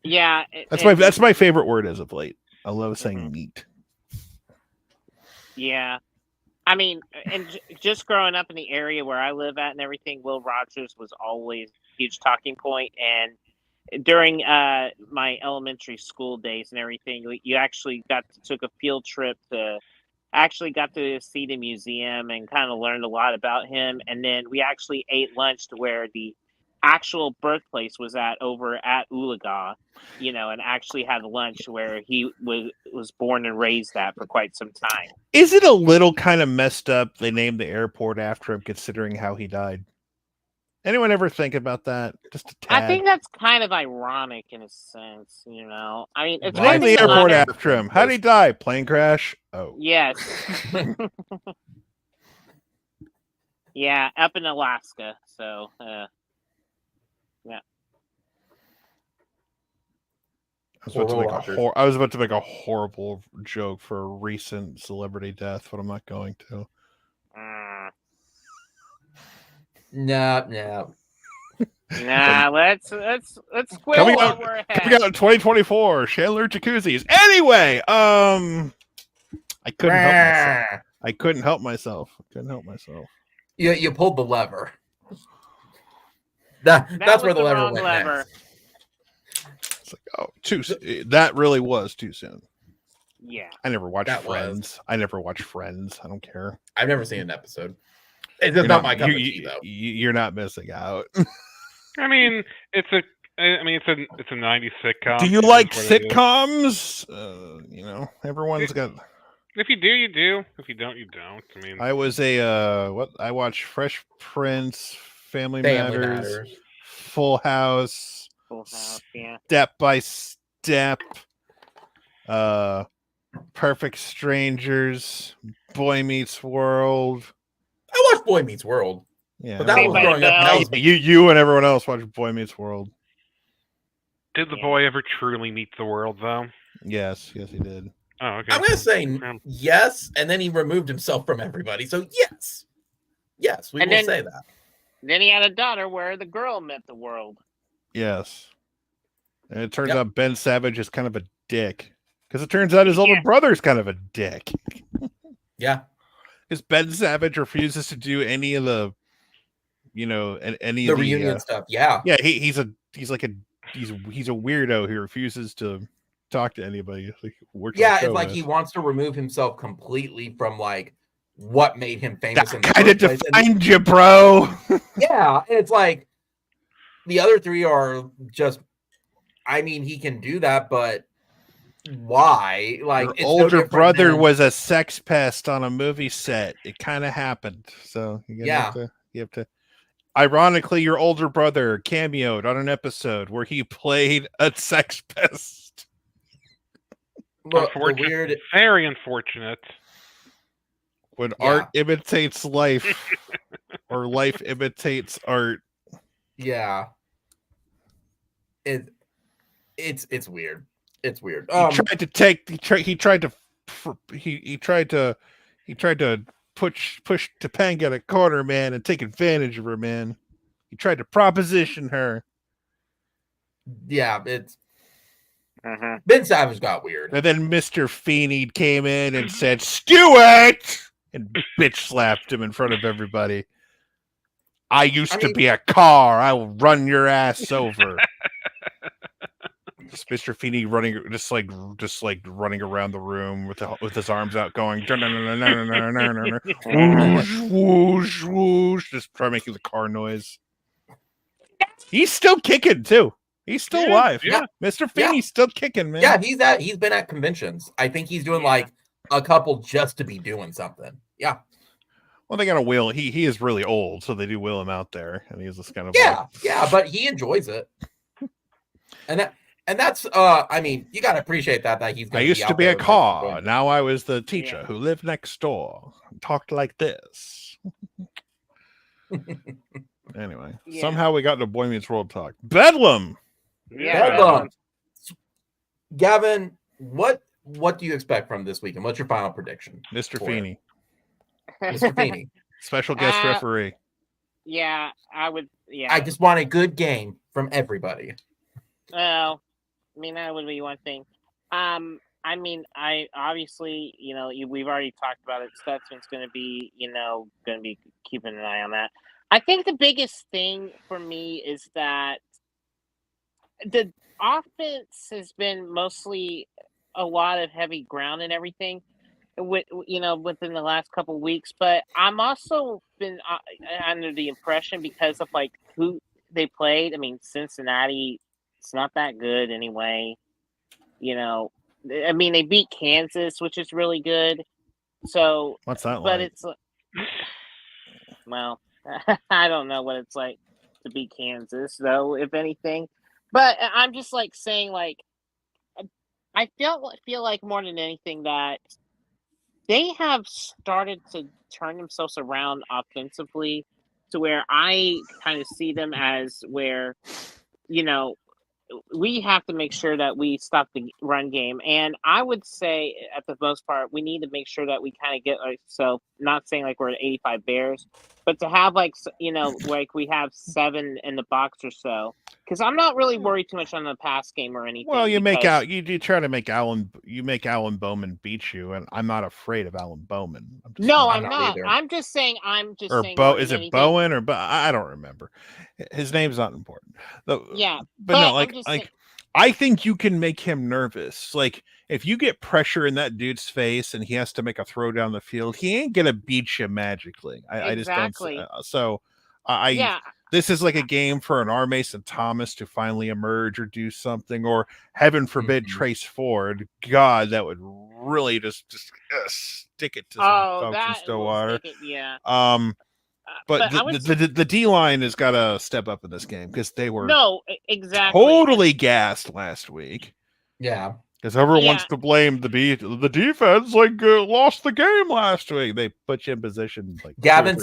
Yeah. That's my favorite word as of late. I love saying neat. Yeah. I mean, and just growing up in the area where I live at and everything, Will Rogers was always a huge talking point. And during my elementary school days and everything, you actually took a field trip got to see the museum and kind of learned a lot about him. And then we actually ate lunch to where the actual birthplace was over at OUFlagGuy's, and actually had lunch where he was born and raised at for quite some time. Is it a little kind of messed up they named the airport after him considering how he died? Anyone ever think about that? Just a tad? I think that's kind of ironic in a sense, I mean, it's name the airport after him. How did he die? Plane crash? Oh. Yes. Yeah, up in Alaska. So, yeah. I was about to make a horrible joke for a recent celebrity death, but I'm not going to. No. Nah, let's quit coming while out, we're ahead. Coming out in 2024, Chandler Jacuzzis. Anyway, I couldn't help myself. You pulled the lever. That's where the lever went next. It's like, that really was too soon. Yeah. I never watched Friends. I don't care. I've never seen an episode. It's not my cup of tea, though. You're not missing out. I mean, it's a 90s sitcom. Do you like sitcoms? Everyone's got. If you do, you do. If you don't, you don't. I mean, I was I watched Fresh Prince, Family Matters, Full House, yeah. Step by Step, Perfect Strangers, Boy Meets World. I watched Boy Meets World. Yeah, but that was growing up. You and everyone else watched Boy Meets World. Did the boy ever truly meet the world, though? Yes, he did. Oh, okay. I'm going to say yes, and then he removed himself from everybody. So yes, we will say that. Then he had a daughter where the girl met the world. Yes, and it turns out Ben Savage is kind of a dick because it turns out his older brother's kind of a dick. Yeah. Because Ben Savage refuses to do any of the, any the of the reunion stuff. Yeah, he's a weirdo who refuses to talk to anybody. Like, it's like he wants to remove himself completely from like what made him famous. That kind of defined you, bro. Yeah, it's like the other three are just. I mean, he can do that, but. Why? Like, your older brother was a sex pest on a movie set. It kind of happened. So you have to. Ironically, your older brother cameoed on an episode where he played a sex pest. But the Unfortunate. weird, Very unfortunate. When Yeah. art imitates life, or life imitates art. yeah, it's weird. It's weird. He tried to take. He tried to push Topanga at a corner, man, and take advantage of her, man. He tried to proposition her. Yeah, it's Mhm. Ben Savage got weird. And then Mr. Feeney came in and said, "Stewart!" and bitch slapped him in front of everybody. I used to be a car. I will run your ass over. Just Mr. Feeney running, just like running around the room with his arms out, going whoosh, whoosh, whoosh, just trying to make the car noise. He's still kicking too. He's still alive. Yeah. Mr. Feeney's still kicking, man. Yeah, he's been at conventions. I think he's doing like a couple just to be doing something. Yeah. Well, they got to wheel. He is really old, so they do wheel him out there, and he's just kind of Yeah, but he enjoys it. And that's I mean, you gotta appreciate that he's I gonna used be to out be there a and car. enjoying it. Now I was the teacher who lived next door. Talked like this. Anyway, somehow we got into Boy Meets World talk. Bedlam. Bedlam. Gavin, what do you expect from this weekend? What's your final prediction? Mr. for Feeney. Mr. Feeney. Special guest referee. Yeah, I would. Yeah. I just want a good game from everybody. Well, I mean, that would be one thing. I mean, I obviously, we've already talked about it. Stutzman's going to be, keeping an eye on that. I think the biggest thing for me is that the offense has been mostly a lot of heavy ground and everything, within the last couple of weeks. But I'm also been under the impression because of like who they played. I mean, Cincinnati. It's not that good anyway. I mean, they beat Kansas, which is really good. So what's that like? But it's well, I don't know what it's like to beat Kansas, though, if anything. But I'm just like saying, like, I feel like more than anything that they have started to turn themselves around offensively to where I kind of see them as where, we have to make sure that we stop the run game. And I would say, at the most part, we need to make sure that we kind of get not saying like we're at 85 Bears, but to have like we have 7 in the box or so. Because I'm not really worried too much on the pass game or anything. Well, you try to make Alan Bowman beat you, and I'm not afraid of Alan Bowman. I'm not. Either. I'm just saying. Is it Bowen or I don't remember. His name's not important. But no, I think you can make him nervous. Like if you get pressure in that dude's face and he has to make a throw down the field, he ain't gonna beat you magically. I just don't. So this is like a game for an R. Mason Thomas to finally emerge or do something, or heaven forbid Trace Ford. God, that would really just stick it to some folks in Stillwater. But the D line has got to step up in this game because they were totally gassed last week. Yeah, because everyone wants to blame the defense. Like lost the game last week. They put you in position. Like Gavin,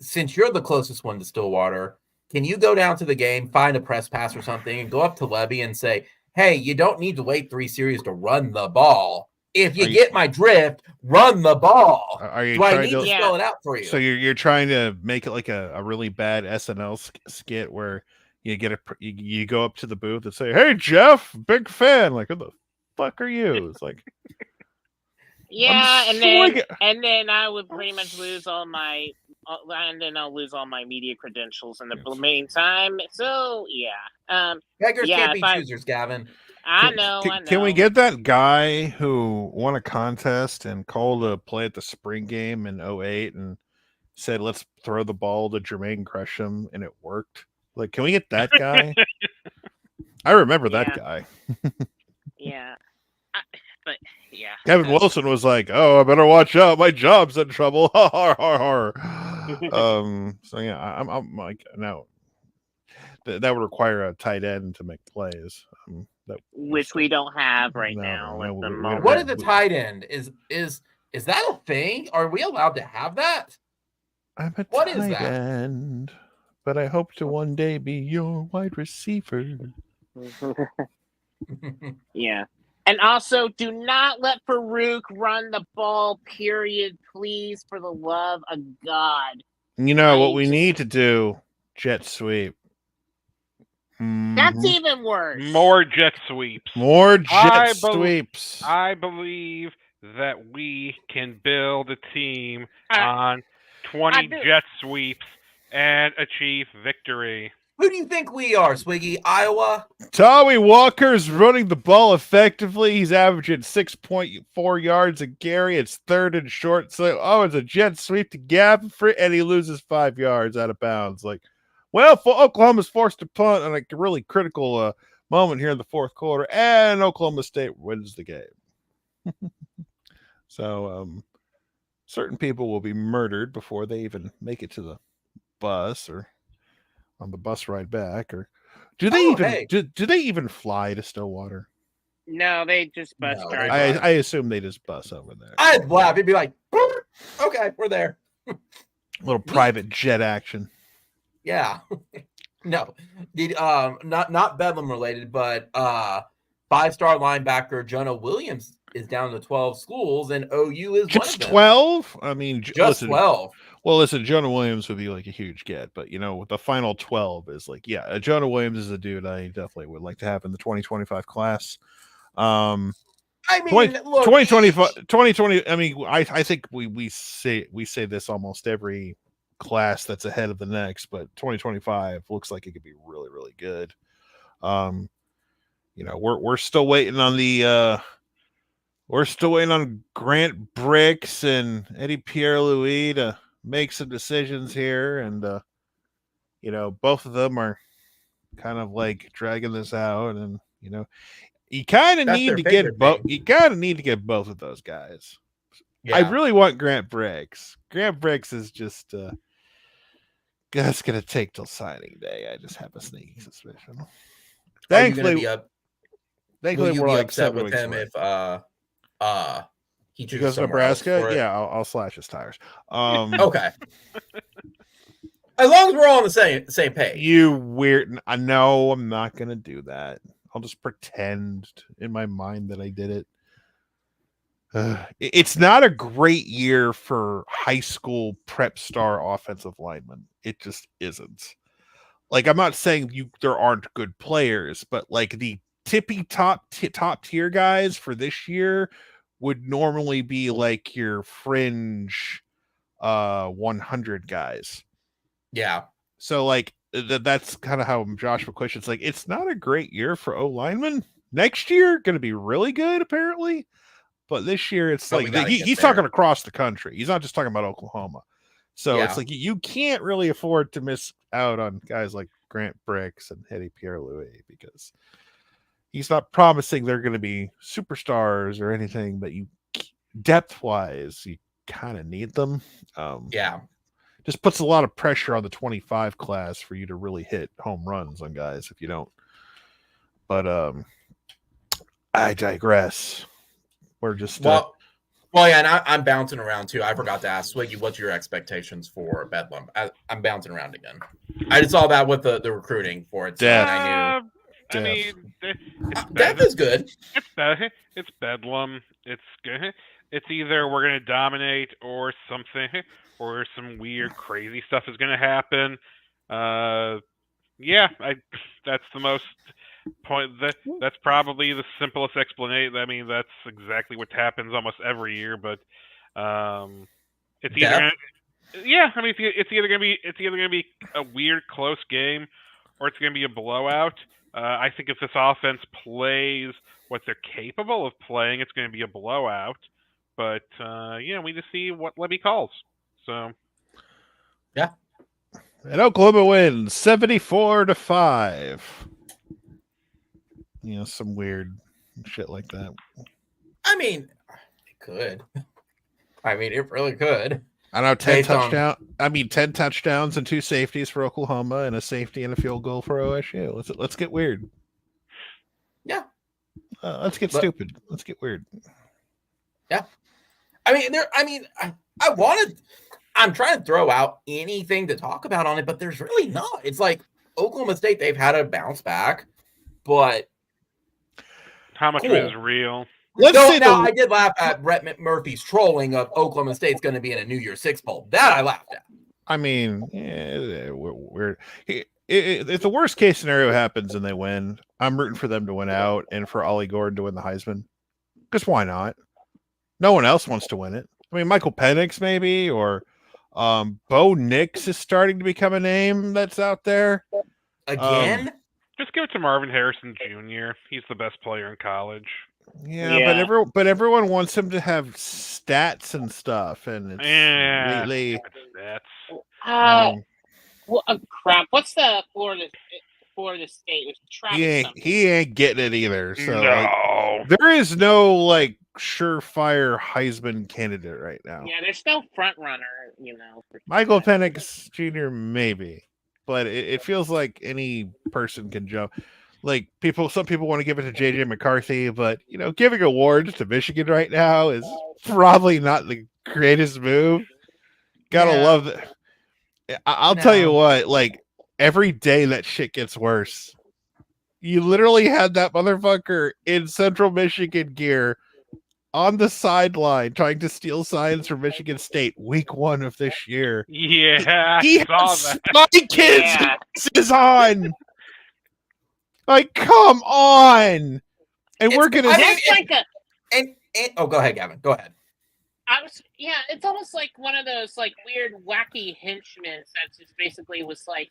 since you're the closest one to Stillwater, can you go down to the game, find a press pass or something, and go up to Levy and say, "Hey, you don't need to wait 3 series to run the ball. If you get my drift, run the ball." Are you Do I trying need to to spell it out for you? So you're trying to make it like a really bad SNL skit where you get you go up to the booth and say, "Hey, Jeff, big fan." Like, who the fuck are you? It's like, yeah, and then I would pretty much lose all my. And then I'll lose all my media credentials in the meantime. So beggars can't be choosers, Gavin. I know. Can we get that guy who won a contest and called a play at the spring game in 2008 and said, "Let's throw the ball to Jermaine Gresham," and it worked? Like, can we get that guy? I remember that guy. But yeah, Kevin Wilson was like, "Oh, I better watch out. My job's in trouble." So yeah, I'm like, no, that would require a tight end to make plays. which we don't have right now. No, at the we- moment. What is a tight end? Is that a thing? Are we allowed to have that? I'm a What is tight that? end, but I hope to one day be your wide receiver. Yeah. And also, do not let Farouk run the ball, period, please, for the love of God. You know what we need to do? Jet sweep. That's Mhm. even worse. More jet sweeps. More jet I sweeps. I believe that we can build a team I- on 20 jet sweeps and achieve victory. Who do you think we are, Swiggy? Iowa? Tommy Walker's running the ball effectively. He's averaging 6.4 yards a carry. It's third and short. So, it's a jet sweep to Gavin, and he loses 5 yards out of bounds. Oklahoma's forced to punt on a really critical moment here in the fourth quarter, and Oklahoma State wins the game. So, certain people will be murdered before they even make it to the bus or on the bus ride back, or do they even fly to Stillwater? No, they just bus No, drive. I assume they just bus over there. I'd laugh. It'd be like, okay, we're there. Little private jet action. Yeah. No. Not Bedlam related, but 5-star linebacker Jonah Williams is down to 12 schools, and OU is Just one of them. 12? I mean, Just 12. Well, listen, Jonah Williams would be like a huge get, but the final 12 is like, yeah, Jonah Williams is a dude I definitely would like to have in the 2025 class. I mean, 2020. I mean, I think we say this almost every class that's ahead of the next, but 2025 looks like it could be really, really good. We're still waiting on Grant Bricks and Eddie Pierre-Louis to make some decisions here, and both of them are kind of like dragging this out, and you kind of need to get both. You kind of need to get both of those guys. Yeah. I really want Grant Bricks. Grant Bricks is just that's gonna take till signing day. I just have a sneaking suspicion. Thankfully, will you be upset with him if he goes to Nebraska? Yeah, I'll slash his tires. Okay. As long as we're all on the same page. You weird. I know I'm not gonna do that. I'll just pretend in my mind that I did it. It's not a great year for high school prep star offensive linemen. It just isn't. Like, I'm not saying there aren't good players, but like the tippy top tier guys for this year would normally be like your fringe 100 guys. Yeah. So like that's kind of how Josh McCush, it's like, it's not a great year for O linemen. Next year going to be really good apparently, but this year it's like he's talking across the country. He's not just talking about Oklahoma. So it's like you can't really afford to miss out on guys like Grant Bricks and Eddie Pierre-Louis because he's not promising they're going to be superstars or anything, but depth-wise, you kind of need them. Just puts a lot of pressure on the 25 class for you to really hit home runs on guys if you don't. But I digress. We're just well, yeah, and I'm bouncing around too. I forgot to ask Swiggy, what's your expectations for Bedlam? I'm bouncing around again. I just saw that with the recruiting for it. So I knew. I mean, Death is good. It's Bedlam. It's good. It's either we're going to dominate or something, or some weird, crazy stuff is going to happen. That's the most point. That's probably the simplest explanation. I mean, that's exactly what happens almost every year. But it's either it's either going to be a weird, close game, or it's going to be a blowout. I think if this offense plays what they're capable of playing, it's going to be a blowout. But we just see what Levy calls. So, yeah. And Oklahoma wins 74-5. Some weird shit like that. I mean, it could. I mean, it really could. I know 10 touchdowns and 2 safeties for Oklahoma and a safety and a field goal for OSU. Let's get weird. Yeah, Let's get stupid. Let's get weird. Yeah. I'm trying to throw out anything to talk about on it, but there's really not. It's like Oklahoma State, they've had a bounce back, but how much of it is real? I did laugh at Brett McMurphy's trolling of Oklahoma State's going to be in a New Year's Six Bowl. That I laughed at. I mean, we're if the worst case scenario happens and they win, I'm rooting for them to win out and for Ollie Gordon to win the Heisman. Because why not? No one else wants to win it. I mean, Michael Penix maybe, or Bo Nix is starting to become a name that's out there. Again? Just give it to Marvin Harrison Jr. He's the best player in college. Yeah. But everyone wants him to have stats and stuff, and it's really stats. Crap. What's the Florida State? He ain't getting it either. So no. There is no like surefire Heisman candidate right now. Yeah, there's no front runner, Michael Penix Jr. maybe, but it feels like any person can jump. Like some people want to give it to JJ McCarthy, but giving awards to Michigan right now is probably not the greatest move. Gotta love that. I'll tell you what, like every day that shit gets worse. You literally had that motherfucker in Central Michigan gear on the sideline trying to steal signs from Michigan State week 1 of this year. Yeah, he saw had that. Spy Kids on. Like, come on. And we're gonna go ahead, Gavin. Go ahead. It's almost like one of those like weird wacky henchmen that just basically was like,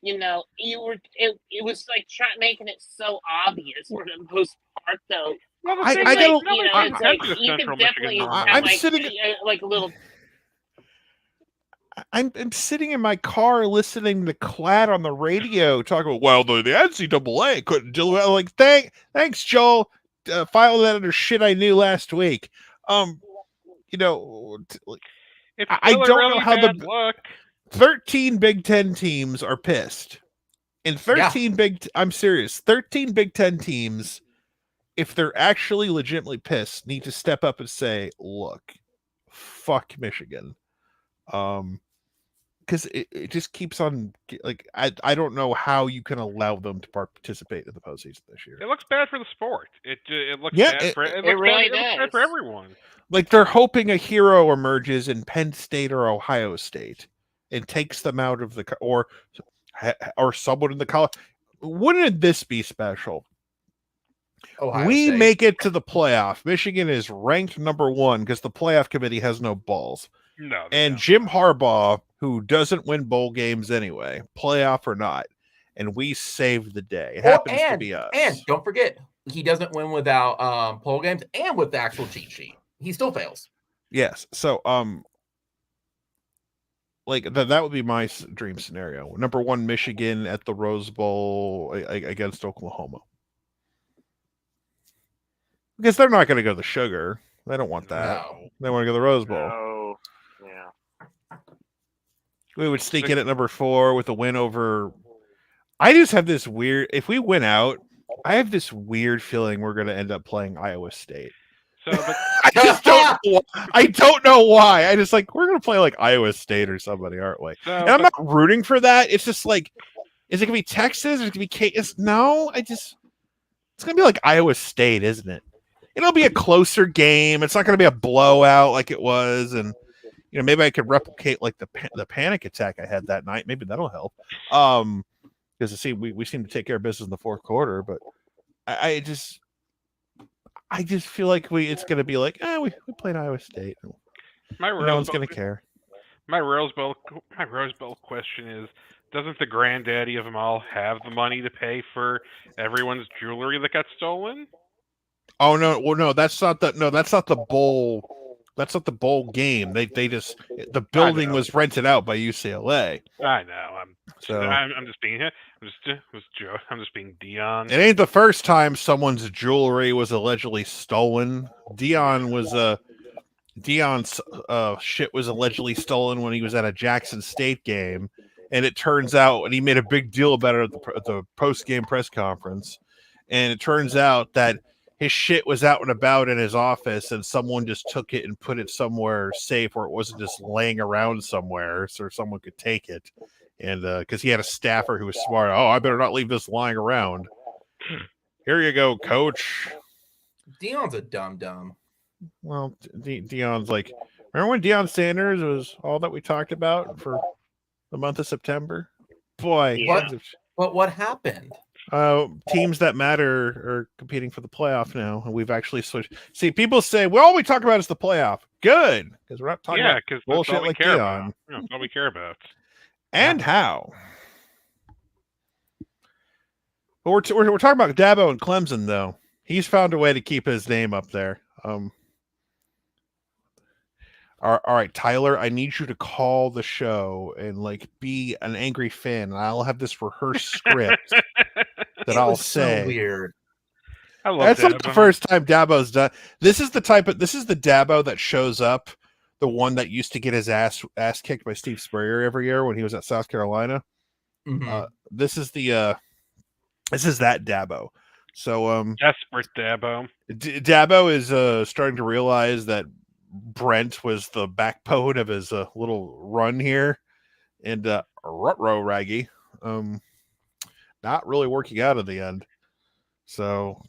it was like making it so obvious for the most part though. Well, I'm sitting in my car listening to Clad on the radio talking about, well, the NCAA couldn't deal with it. Like, thanks, Joel. File that under shit I knew last week. I don't know how the 13 Big Ten teams are pissed. And 13 I'm serious, 13 Big Ten teams, if they're actually legitimately pissed, need to step up and say, look, fuck Michigan. Because it just keeps on, like, I don't know how you can allow them to participate in the postseason this year. It looks bad for the sport. It looks bad for it looks bad for everyone. Like, they're hoping a hero emerges in Penn State or Ohio State and takes them out of the or someone in the college. Wouldn't this be special? We make it to the playoff. Michigan is ranked number 1 because the playoff committee has no balls. No, and Jim Harbaugh, who doesn't win bowl games anyway, playoff or not, and we save the day. It happens to be us. And don't forget, he doesn't win without bowl games and with the actual cheat sheet. He still fails. Yes. So, like that would be my dream scenario. Number 1, Michigan at the Rose Bowl against Oklahoma. Because they're not going to go to the Sugar. They don't want that. No. They want to go to the Rose Bowl. No. Yeah. We would sneak in at number 4 with a win over. I just have this weird. If we win out, I have this weird feeling we're going to end up playing Iowa State. So, but I just don't. I don't know why. I just like we're going to play like Iowa State or somebody, aren't we? So, and I'm not rooting for that. It's just like, is it going to be Texas? Is it going to be KS? No, it's going to be like Iowa State, isn't it? It'll be a closer game. It's not going to be a blowout like it was, and maybe I could replicate like the panic attack I had that night. Maybe that'll help. Because we seem to take care of business in the fourth quarter, but I just feel like it's going to be like we played Iowa State. No one's going to care. My Rose Bowl question is: doesn't the granddaddy of them all have the money to pay for everyone's jewelry that got stolen? Oh no! Well, no, that's not the bowl. That's not the bowl game. They just the building was rented out by UCLA. I know. I'm just being Dion. It ain't the first time someone's jewelry was allegedly stolen. Dion's shit was allegedly stolen when he was at a Jackson State game, and it turns out, and he made a big deal about it at the post game press conference, and it turns out that his shit was out and about in his office, and someone just took it and put it somewhere safe where it wasn't just laying around somewhere, so someone could take it. And because he had a staffer who was smart, I better not leave this lying around. Here you go, coach. Deion's a dumb. Well, Deion's like, remember when Deion Sanders was all that we talked about for the month of September? Boy, What happened? Teams that matter are competing for the playoff now, and we've actually switched. See, people say, well, all we talk about is the playoff. Good, because we're not talking about bullshit like Deion. That's all we care about. And how. But we're talking about Dabo and Clemson, though. He's found a way to keep his name up there. All right, Tyler, I need you to call the show and like be an angry fan, and I'll have this rehearsed script that I'll say. So weird. I love That's Dabo. not the first time Dabo's done. This is the Dabo that shows up, the one that used to get his ass kicked by Steve Spurrier every year when he was at South Carolina. Mm-hmm. This is that Dabo. So desperate Dabo. Dabo is starting to realize that Brent was the backbone of his little run here, and ruh-roh Raggy not really working out in the end. So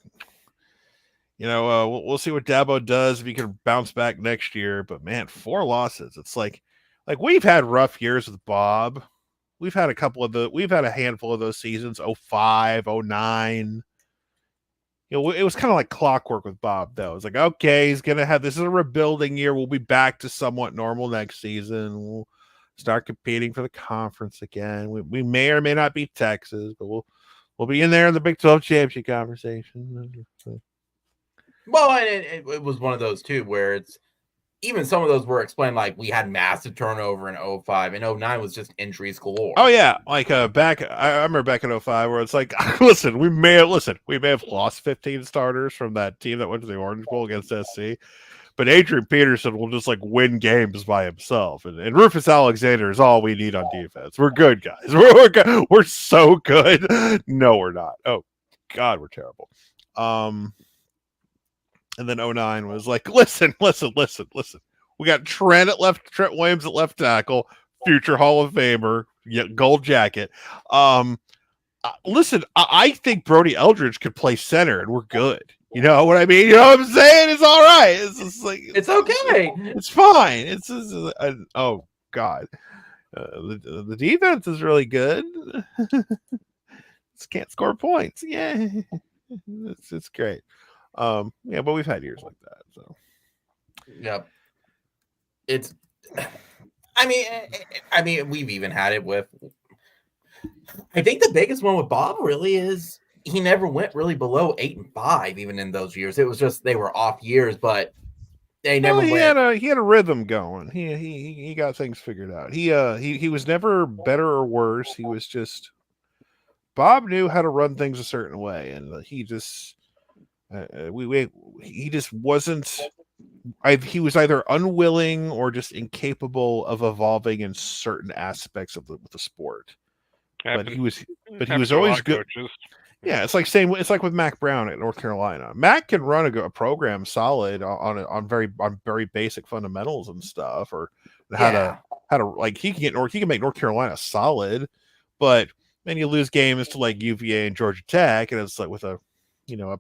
we'll see what Dabo does if he can bounce back next year. But man, 4 losses. It's like we've had rough years with Bob. We've had a handful of those seasons, 05, 09. It was kind of like clockwork with Bob, though. It's like, okay, this is a rebuilding year. We'll be back to somewhat normal next season. We'll start competing for the conference again. We may or may not beat Texas, but we'll be in there in the Big 12 championship conversation. Well, and it was one of those too, where it's even some of those were explained like we had massive turnover in 05 and 09 was just injuries galore. Oh yeah, like I remember back in 05 where it's like, listen, we may have lost 15 starters from that team that went to the Orange Bowl against SC, but Adrian Peterson will just like win games by himself, and Rufus Alexander is all we need on defense. We're good, guys. We're good. We're so good. No, we're not. Oh God, we're terrible. And then 09 was like, listen. We got Trent Williams at left tackle, future Hall of Famer, gold jacket. Listen, I think Brody Eldridge could play center, and we're good. You know what I mean? You know what I'm saying? It's all right. It's just like it's okay. It's fine. It's just, oh God, the defense is really good. Just can't score points. Yeah, it's great. Yeah, but we've had years like that. So, yep. It's. I mean, we've even had it with. I think the biggest one with Bob really is he never went really below 8-5, even in those years. It was just they were off years, but they never. He had a rhythm going. He got things figured out. He was never better or worse. He was just. Bob knew how to run things a certain way, and he just. He just wasn't. He was either unwilling or just incapable of evolving in certain aspects of the sport. But he was always good. Coaches. Yeah, it's like with Mac Brown at North Carolina. Mac can run a program solid on very basic fundamentals and stuff, or how to like he can make North Carolina solid, but then you lose games to like UVA and Georgia Tech, and it's like with a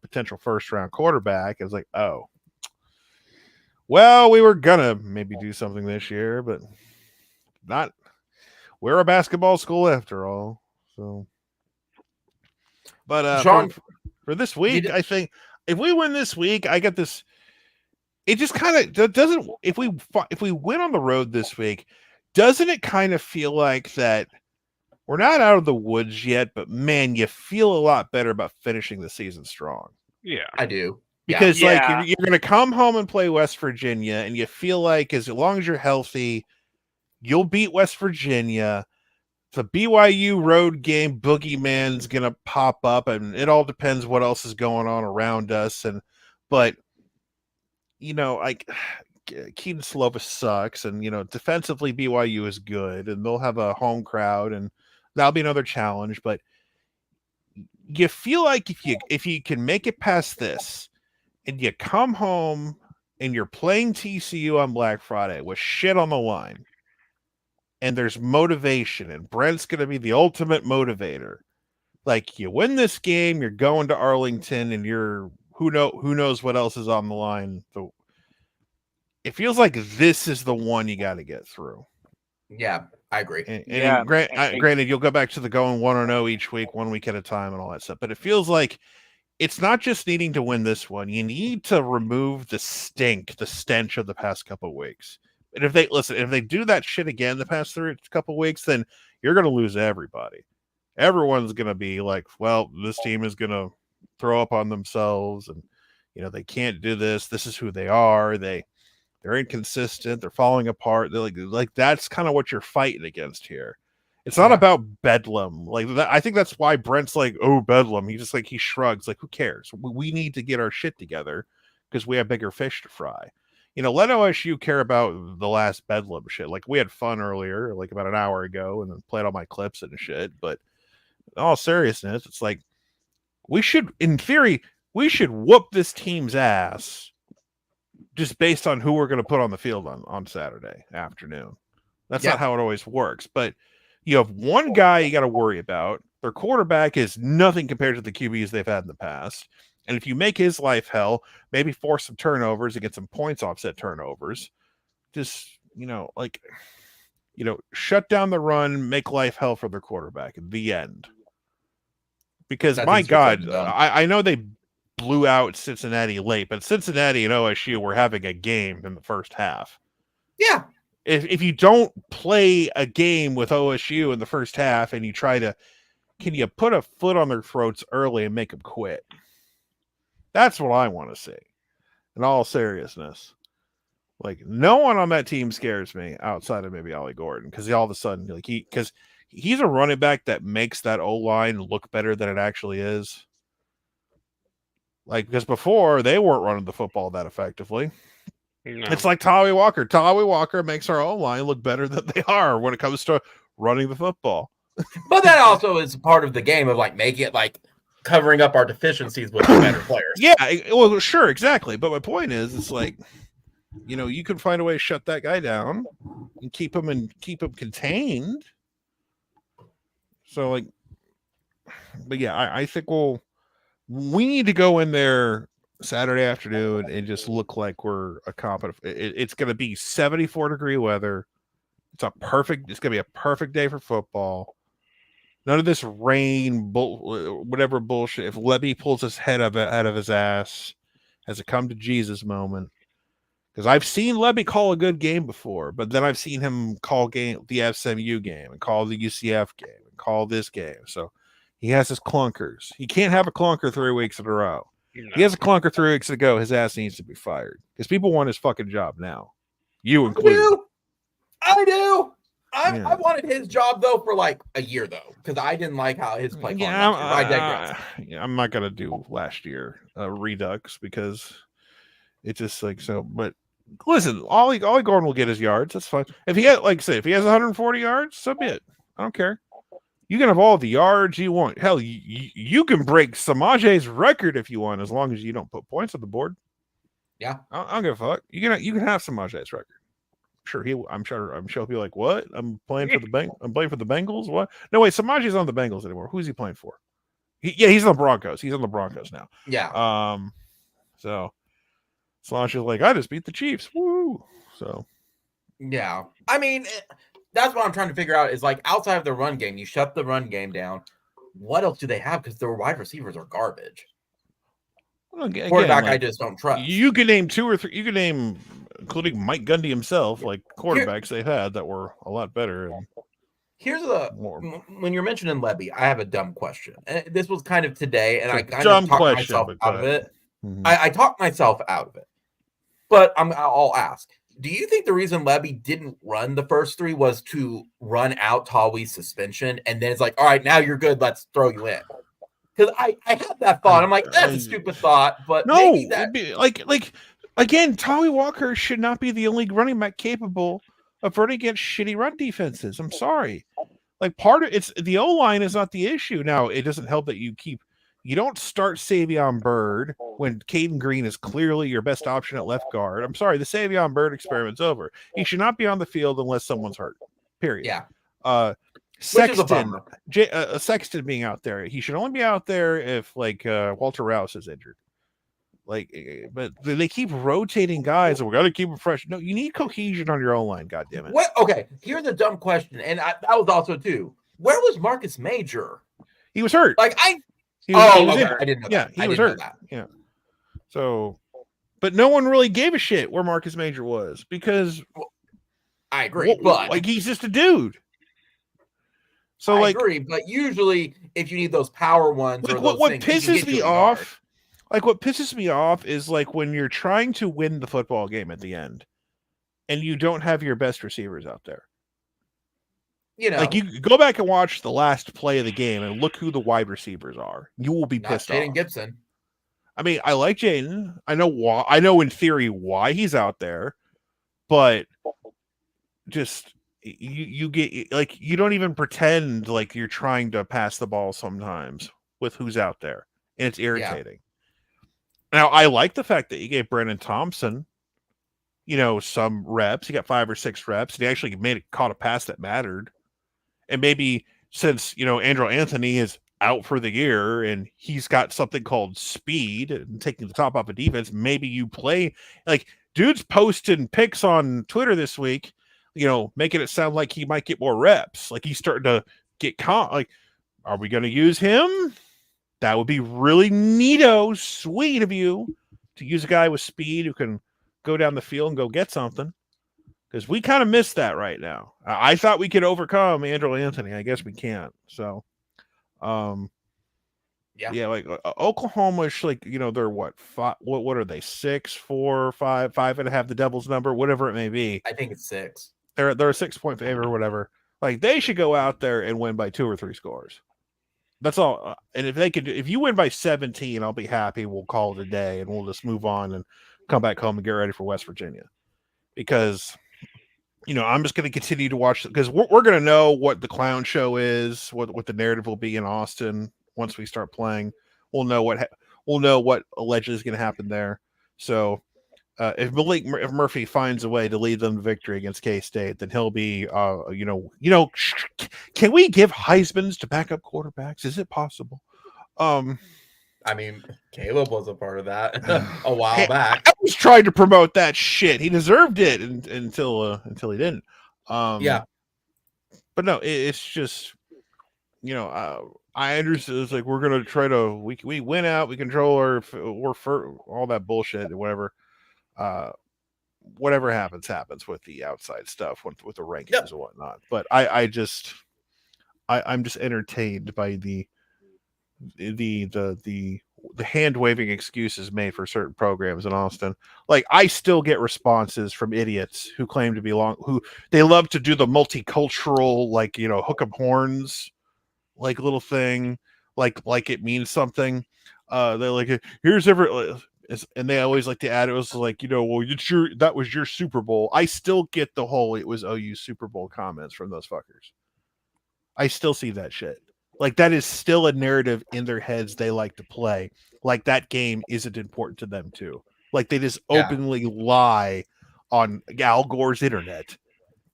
potential first round quarterback. It's like, oh, well, we were gonna maybe do something this year, but not. We're a basketball school after all. So, but Sean, for this week, I think if we win this week, I get this. It just kind of doesn't. If we win on the road this week, doesn't it kind of feel like that? We're not out of the woods yet, but man, you feel a lot better about finishing the season strong. Yeah, I do. Because like you're going to come home and play West Virginia, and you feel like as long as you're healthy, you'll beat West Virginia. The BYU road game boogeyman's going to pop up, and it all depends what else is going on around us. But like Keaton Slovis sucks, and defensively BYU is good, and they'll have a home crowd, and that'll be another challenge. But you feel like if you can make it past this, and you come home and you're playing TCU on Black Friday with shit on the line, and there's motivation, and Brent's going to be the ultimate motivator. Like, you win this game, you're going to Arlington, and you're who knows what else is on the line. So it feels like this is the one you got to get through. Yeah, I agree. And granted, you'll go back to the going 1-0 each week, 1 week at a time, and all that stuff. But it feels like it's not just needing to win this one. You need to remove the stench of the past couple of weeks. And if they do that shit again the past couple of weeks, then you're going to lose everybody. Everyone's going to be like, well, this team is going to throw up on themselves, and they can't do this. This is who they are. They're inconsistent. They're falling apart. They're like that's kind of what you're fighting against here. It's not about Bedlam. Like that, I think that's why Brent's like, oh, Bedlam. He shrugs. Like, who cares? We need to get our shit together because we have bigger fish to fry. Let OSU care about the last Bedlam shit. Like, we had fun earlier, like about an hour ago, and then played all my clips and shit. But in all seriousness, it's like in theory, we should whoop this team's ass just based on who we're going to put on the field on Saturday afternoon. That's not how it always works. But you have one guy you got to worry about. Their quarterback is nothing compared to the QBs they've had in the past. And if you make his life hell, maybe force some turnovers and get some points offset turnovers. Just, shut down the run, make life hell for their quarterback at the end. Because, my God, I know they blew out Cincinnati late, but Cincinnati and OSU were having a game in the first half. Yeah. If you don't play a game with OSU in the first half and can you put a foot on their throats early and make them quit? That's what I want to see. In all seriousness. Like, no one on that team scares me outside of maybe Ollie Gordon, because all of a sudden, because he's a running back that makes that O-line look better than it actually is. Like, because before, they weren't running the football that effectively. No. It's like Tawi Walker. Tawi Walker makes our O-line look better than they are when it comes to running the football. But that also is part of the game of, making it, covering up our deficiencies with better players. Yeah, well, sure, exactly. But my point is, it's like, you can find a way to shut that guy down and keep him contained. So, but yeah, I think we need to go in there Saturday afternoon and just look like we're a competent. It's going to be 74-degree weather. It's going to be a perfect day for football. None of this rain, whatever bullshit. If Lebby pulls his head out of his ass, has a come to Jesus moment. Because I've seen Lebby call a good game before, but then I've seen him call the SMU game and call the UCF game and call this game. So he has his clunkers. He can't have a clunker 3 weeks in a row. No. He has a clunker 3 weeks ago. His ass needs to be fired because people want his fucking job now. You included. I do. I wanted his job though for a year though, because I didn't like how his play. I digress. I'm not gonna do last year redux because it's just so. But listen, Ollie Gordon will get his yards. That's fine. If he has, if he has 140 yards, so be it. I don't care. You can have all the yards you want. Hell, you can break Samaje's record if you want, as long as you don't put points on the board. Yeah, I don't give a fuck. You can have Samaje's record. I'm sure he'll be like, what? I'm playing for the Bengals. What? No, wait, Samaje's on the Bengals anymore. Who's he playing for? He's on the Broncos. He's on the Broncos now. Yeah. So Samaje's like, I just beat the Chiefs. Woo. So. Yeah. I mean, that's what I'm trying to figure out is outside of the run game, you shut the run game down. What else do they have? Because their wide receivers are garbage. Well, again, quarterback, I just don't trust. You can name 2 or 3. You can name, including Mike Gundy himself, quarterbacks they've had that were a lot better. Here's when you're mentioning Lebby, I have a dumb question. And this was kind of today, and I kind of talked myself out of it. Mm-hmm. I talked myself out of it. But I'll ask. Do you think the reason Lebby didn't run the first 3 was to run out Tawi's suspension, and then it's all right, now you're good, let's throw you in? Because I had that thought. I'm like, that's a stupid thought, but no, maybe that... again, Tawi Walker should not be the only running back capable of running against shitty run defenses. I'm sorry. Part of it's the O-line is not the issue. Now, it doesn't help that you You don't start Savion Byrd when Caden Green is clearly your best option at left guard. I'm sorry, the Savion Byrd experiment's over. He should not be on the field unless someone's hurt. Period. Yeah. Sexton, Sexton being out there, he should only be out there if Walter Rouse is injured. But they keep rotating guys, and we got to keep them fresh. No, you need cohesion on your own line. God damn it! What? Okay, here's a dumb question, and that was also too. Where was Marcus Major? He was hurt. He was hurt. I didn't know. Yeah, he was hurt. Yeah. So, but no one really gave a shit where Marcus Major was because I agree, but he's just a dude. So I agree, but usually if you need those power ones, or those what things, pisses me off. What pisses me off is when you're trying to win the football game at the end and you don't have your best receivers out there. You go back and watch the last play of the game and look who the wide receivers are. You will be pissed off. Jaden Gibson. I mean, I like Jaden. I know why. I know in theory why he's out there, but just you get you don't even pretend like you're trying to pass the ball sometimes with who's out there, and it's irritating. Yeah. Now, I like the fact that you gave Brandon Thompson, some reps. He got 5 or 6 reps, and he actually caught a pass that mattered. And maybe since, Andrew Anthony is out for the year and he's got something called speed and taking the top off of defense, maybe you play dude's posting pics on Twitter this week, making it sound like he might get more reps. He's starting to get are we going to use him? That would be really neato, sweet of you to use a guy with speed who can go down the field and go get something. Because we kind of miss that right now. I thought we could overcome Andrew Anthony. I guess we can't. So, Oklahoma is they're what? 5, what are they? 6, 4, 5, 5.5, the Devil's number, whatever it may be. I think it's 6. They're a 6-point favorite or whatever. They should go out there and win by 2 or 3 scores. That's all. And if you win by 17, I'll be happy. We'll call it a day and we'll just move on and come back home and get ready for West Virginia. Because, I'm just going to continue to watch because we're going to know what the clown show is, what the narrative will be in Austin once we start playing. We'll know what allegedly is going to happen there. So if Murphy finds a way to lead them to victory against K-State, then he'll be, can we give Heismans to backup quarterbacks? Is it possible? I mean, Caleb was a part of that a while back. I was trying to promote that shit. He deserved it until he didn't. Yeah. But no, it's just, I understand. It's we're going to try to, we win out, we control we're for all that bullshit and whatever. Whatever happens with the outside stuff with the rankings and whatnot. But I'm just entertained by the hand waving excuses made for certain programs in Austin. I still get responses from idiots who claim to be who they love to do the multicultural, hook 'em horns, little thing, like it means something. They're here's every. And they always like to add it was that was your Super Bowl. I still get the whole it was OU Super Bowl comments from those fuckers. I still see that shit. That is still a narrative in their heads they like to play. That game isn't important to them too. They just openly lie on Al Gore's internet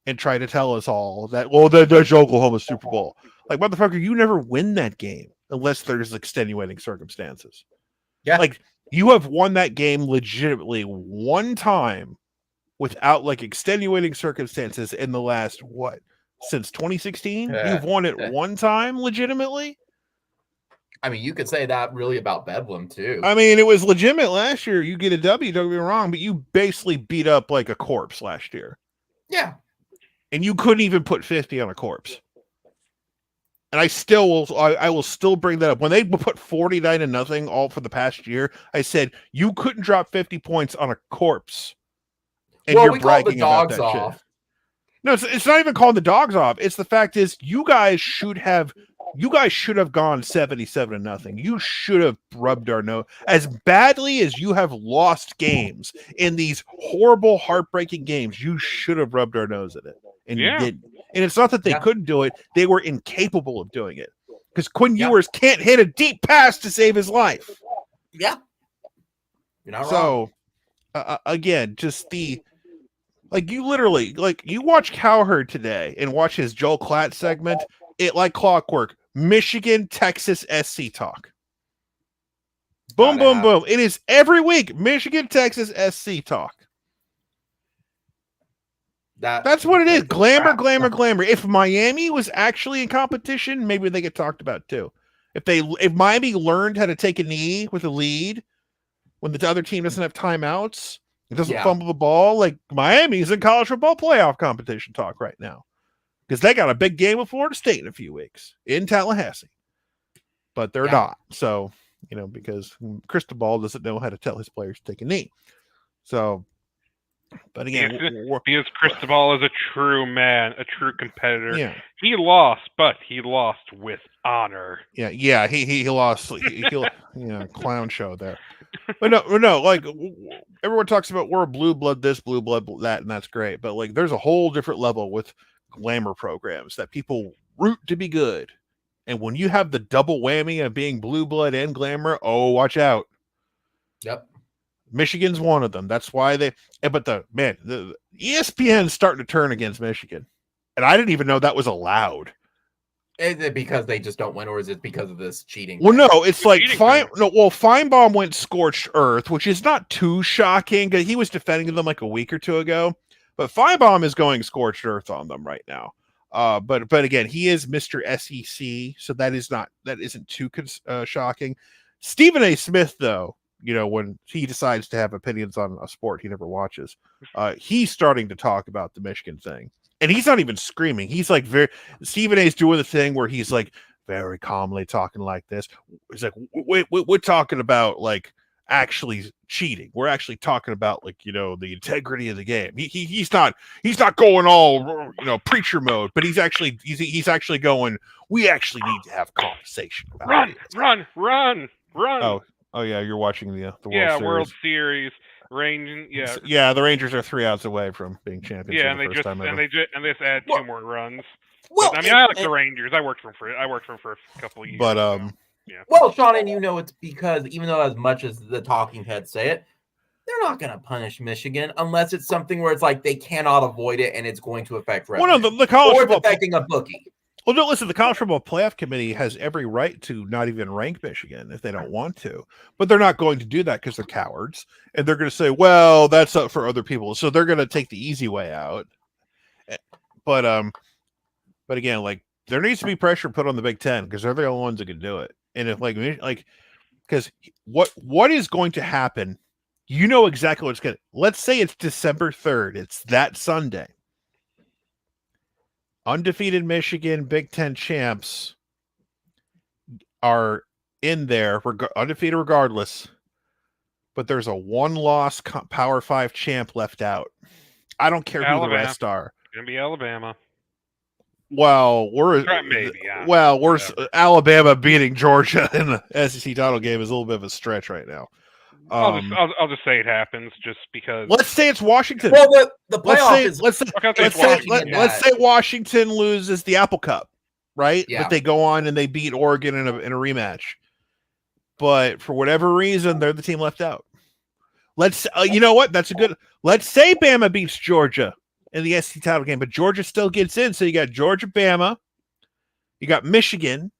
and try to tell us all that that's Oklahoma Super Bowl. Motherfucker, you never win that game unless there's extenuating circumstances. Yeah. You have won that game legitimately one time without extenuating circumstances in the last since 2016? Yeah. You've won it one time legitimately? I mean, you could say that really about Bedlam too. I mean, it was legitimate last year. You get a W, don't get me wrong, but you basically beat up a corpse last year. Yeah. And you couldn't even put 50 on a corpse. And I will still bring that up. When they put 49-0 all for the past year, I said you couldn't drop 50 points on a corpse. And you're bragging about that shit. No, it's not even calling the dogs off. It's the fact is you guys should have gone 77-0. You should have rubbed our nose as badly as you have lost games in these horrible, heartbreaking games. You should have rubbed our nose at it, and you didn't. And it's not that they couldn't do it; they were incapable of doing it. because Quinn Yeah. Ewers can't hit a deep pass to save his life. Yeah. You're not wrong. So, again, just you literally, you watch Cowherd today and watch his Joel Klatt segment, it like clockwork. Michigan, Texas, SC talk. Boom, boom, boom. It is every week. Michigan, Texas, SC talk. That's what it is. Glamour, glamour, glamour. If Miami was actually in competition, maybe they get talked about too. If Miami learned how to take a knee with a lead when the other team doesn't have timeouts, it doesn't fumble the ball, like Miami's in college football playoff competition talk right now. Because they got a big game with Florida State in a few weeks in Tallahassee. But they're not. So, because Cristobal doesn't know how to tell his players to take a knee. So, but again, because Cristobal is a true man, a true competitor. Yeah. He lost, but he lost with honor. Yeah. He lost. Clown show there. But no. Like everyone talks about we're a blue blood this, blue blood that, and that's great. But like, there's a whole different level with glamour programs that people root to be good. And when you have the double whammy of being blue blood and glamour, oh, watch out. Yep. Michigan's one of them. That's why the ESPN's starting to turn against Michigan. And I didn't even know that was allowed. Is it because they just don't win, or is it because of this cheating? Well, no, it's like Feinbaum went scorched earth, which is not too shocking because he was defending them like a week or two ago. But Feinbaum is going scorched earth on them right now. But again, he is Mr. SEC, so that isn't too shocking. Stephen A. Smith, though, when he decides to have opinions on a sport he never watches, he's starting to talk about the Michigan thing. And he's not even screaming. He's like Stephen A's doing the thing where he's like very calmly talking like this. He's like, we're talking about like actually cheating. We're actually talking about like, the integrity of the game. He's not going all, preacher mode, but he's actually going, we actually need to have conversation about Run. Oh yeah, you're watching the World Series. World Series. The Rangers are 3 outs away from being champions. Yeah, and they just add 2 more runs. Well, but, I like the Rangers. I worked for them for a couple of years. But well, Sean, and it's because even though as much as the talking heads say it, they're not going to punish Michigan unless it's something where it's like they cannot avoid it and it's going to affect revenue. Well, no, the college or it's affecting a bookie. Well, no, listen, the College Football Playoff Committee has every right to not even rank Michigan if they don't want to. But they're not going to do that because they're cowards. And they're going to say, well, that's up for other people. So they're going to take the easy way out. But again, like, there needs to be pressure put on the Big Ten because they're the only ones that can do it. And if, because what is going to happen, exactly what's going to, let's say it's December 3rd. It's that Sunday. Undefeated Michigan Big Ten champs are in there, undefeated regardless, but there's a 1-loss Power 5 champ left out. I don't care who the rest are. It's going to be Alabama. Well, we're Alabama beating Georgia in the SEC title game is a little bit of a stretch right now. I'll just say it happens just because. Let's say it's Washington. Well, the playoff let's say Washington loses the Apple Cup, right? Yeah. But they go on and they beat Oregon in a rematch. But for whatever reason, they're the team left out. Let's you know what? That's a good. Let's say Bama beats Georgia in the SEC title game, but Georgia still gets in. So you got Georgia, Bama, you got Michigan,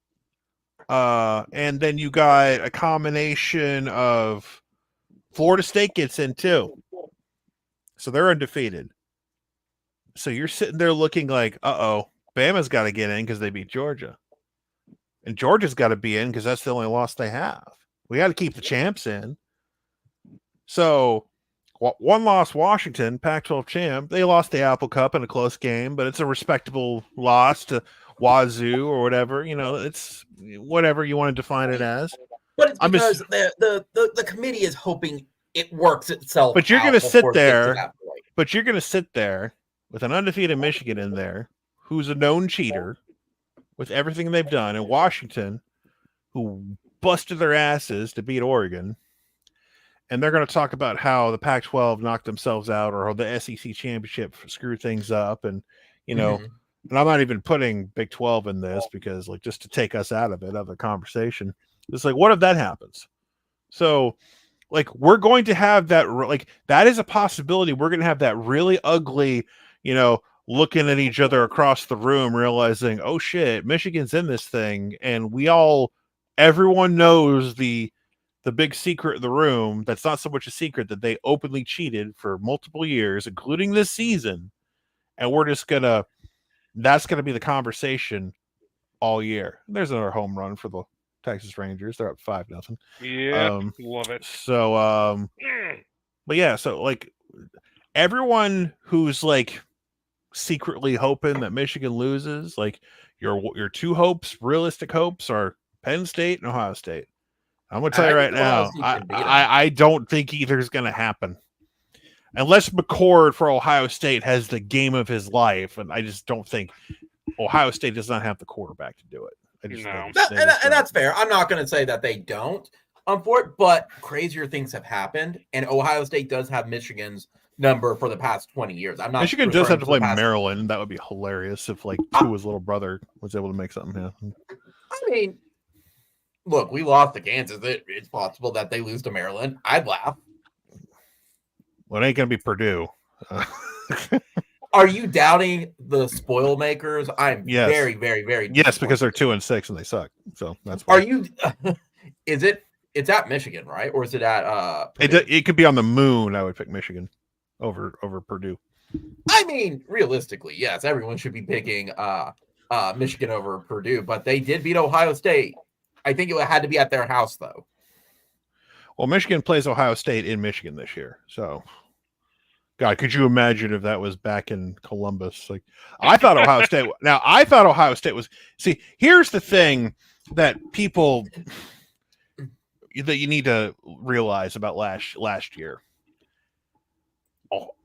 and then you got a combination of Florida State gets in too. So they're undefeated. So you're sitting there looking like, Bama's got to get in because they beat Georgia. And Georgia's got to be in because that's the only loss they have. We got to keep the champs in. So 1-loss Washington, Pac-12 champ. They lost the Apple Cup in a close game, but it's a respectable loss to Wazoo or whatever. It's whatever you want to define it as. But it's because the committee is hoping it works itself. But you're going to sit there. But you're going to sit there with an undefeated Michigan in there, who's a known cheater with everything they've done, and Washington, who busted their asses to beat Oregon. And they're going to talk about how the Pac-12 knocked themselves out or how the SEC championship screwed things up. And, and I'm not even putting Big 12 in this because, like, just to take us out of the conversation, it's like, what if that happens? So, like, we're going to have that, like, that is a possibility. We're going to have that really ugly, looking at each other across the room, realizing, oh shit, Michigan's in this thing, and everyone knows the big secret in the room that's not so much a secret that they openly cheated for multiple years, including this season, and we're just that's gonna be the conversation all year. There's another home run for the Texas Rangers. They're up 5-0. Yeah, love it. So, but yeah, so like everyone who's like secretly hoping that Michigan loses, like your two realistic hopes are Penn State and Ohio State. I'm gonna tell you right now, I don't think either is gonna happen unless McCord for Ohio State has the game of his life, and I just don't think Ohio State does not have the quarterback to do it. And that's fair. I'm not going to say that they don't for it, but crazier things have happened, and Ohio State does have Michigan's number for the past 20 years. Michigan does have to play Maryland. That would be hilarious if like Tua's little brother was able to make something happen. I mean, look, we lost to Kansas. It's possible that they lose to Maryland. I'd laugh. Well, it ain't going to be Purdue. Are you doubting the spoil makers? I'm very, very, very. Yes, because they're 2-6 and they suck. So that's why. Are you? It's at Michigan, right? Or is it at? It could be on the moon. I would pick Michigan over Purdue. I mean, realistically, yes, everyone should be picking Michigan over Purdue, but they did beat Ohio State. I think it had to be at their house, though. Well, Michigan plays Ohio State in Michigan this year, so. God, could you imagine if that was back in Columbus? Like, I thought Ohio State was. See, here's the thing that people that you need to realize about last year.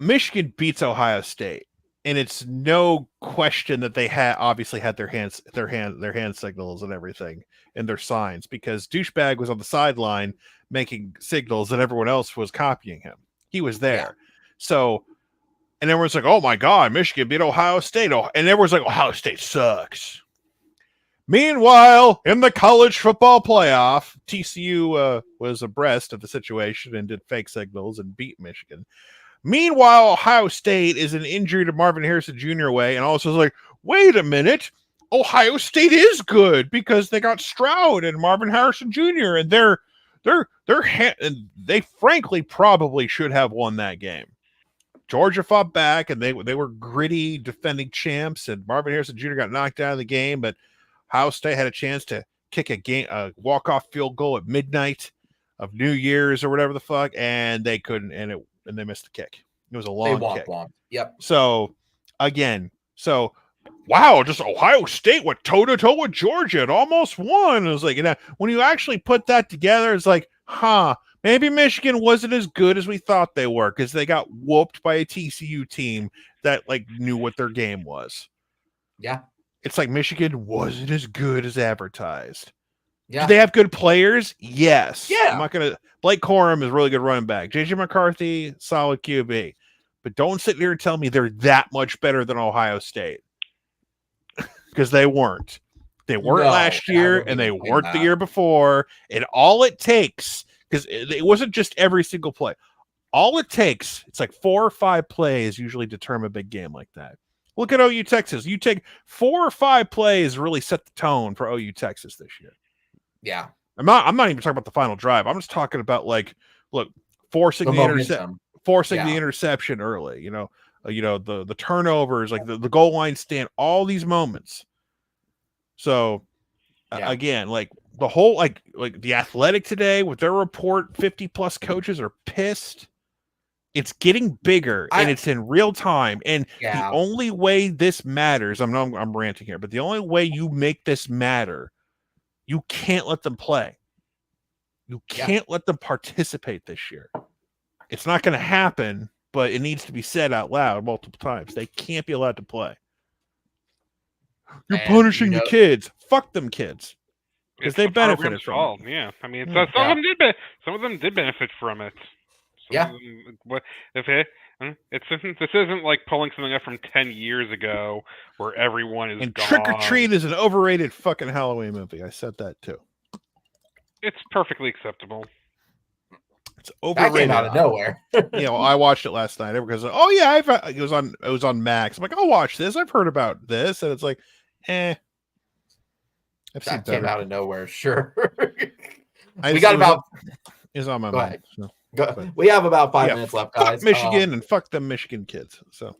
Michigan beats Ohio State, and it's no question that they obviously had their hand signals and everything and their signs because douchebag was on the sideline making signals and everyone else was copying him. He was there. Yeah. So, and everyone's like, oh my God, Michigan beat Ohio State. And everyone's like, Ohio State sucks. Meanwhile, in the college football playoff, TCU was abreast of the situation and did fake signals and beat Michigan. Meanwhile, Ohio State is an injury to Marvin Harrison Jr. away. And also is like, wait a minute. Ohio State is good because they got Stroud and Marvin Harrison Jr. And they frankly probably should have won that game. Georgia fought back, and they were gritty defending champs, and Marvin Harrison Jr. got knocked out of the game, but Ohio State had a chance to kick a walk-off field goal at midnight of New Year's or whatever the fuck, and they couldn't, and they missed the kick. It was a long kick. Yep. So, wow, just Ohio State went toe-to-toe with Georgia and almost won. It was like, when you actually put that together, it's like, maybe Michigan wasn't as good as we thought they were because they got whooped by a TCU team that like knew what their game was. Yeah. It's like Michigan wasn't as good as advertised. Yeah. Do they have good players? Yes. Yeah. I'm not going to. Blake Corum is a really good running back. JJ McCarthy, solid QB. But don't sit here and tell me they're that much better than Ohio State. Because they weren't. They weren't last year, and they weren't the year before. And all it takes, because it wasn't just every single play. All it takes, it's like 4 or 5 plays usually determine a big game like that. Look at OU Texas. You take 4 or 5 plays really set the tone for OU Texas this year. Yeah. I'm not even talking about the final drive. I'm just talking about forcing the interception early, the turnovers, like the goal line stand, all these moments. So again, like the whole, like the Athletic today with their report, 50 plus coaches are pissed. It's getting bigger and it's in real time. And the only way this matters, I'm ranting here, but the only way you make this matter, you can't let them play. You can't let them participate this year. It's not going to happen, but it needs to be said out loud multiple times. They can't be allowed to play. You're punishing the kids. Fuck them kids. Because they benefited from it. Yeah. I mean, some of them did benefit from it. Yeah. What if this isn't like pulling something up from 10 years ago where everyone is And gone. Trick or Treat is an overrated fucking Halloween movie. I said that too. It's perfectly acceptable. It's That overrated. came out of nowhere. I watched it last night because it was on Max. I'm like, I'll watch this. I've heard about this, and it's like, I've seen That came better. out of nowhere. Sure. It was on my Go mind. ahead. So. We have about 5 minutes left, guys. Fuck Michigan and fuck them Michigan kids. So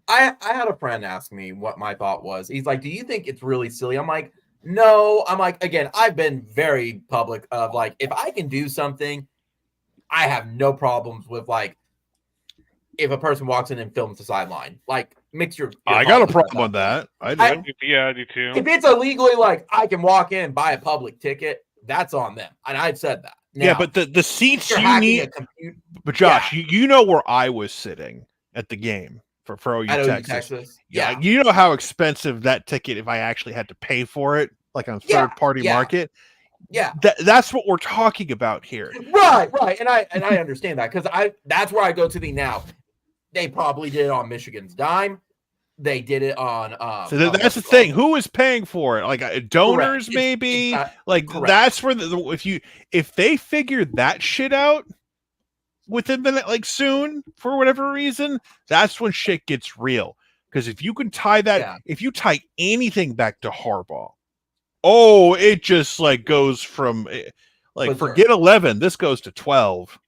I had a friend ask me what my thought was. He's like, "Do you think it's really silly?" I'm like, "No." I'm like, again, I've been very public of like, if I can do something, I have no problems with like if a person walks in and films the sideline. Like, mix your I got a problem with that. I do. I do too. If it's illegally, like I can walk in, buy a public ticket, that's on them. And I'd said that. Now, yeah, but the seats you're you hacking need. a computer. But Josh, you know where I was sitting at the game for OU At OU, Texas. Texas. Yeah, Yeah. you know how expensive that ticket if I actually had to pay for it, like on third party market. Yeah. That's what we're talking about here. Right. And I understand that because that's where I go to now. They probably did it on Michigan's dime. They did it on so that's the thing. Who is paying for it? Like donors, Correct. maybe. Correct. That's where if they figure that shit out within the soon for whatever reason, that's when shit gets real. Because if you can tie that, if you tie anything back to Harbaugh, it just goes from forget 11. This goes to 12.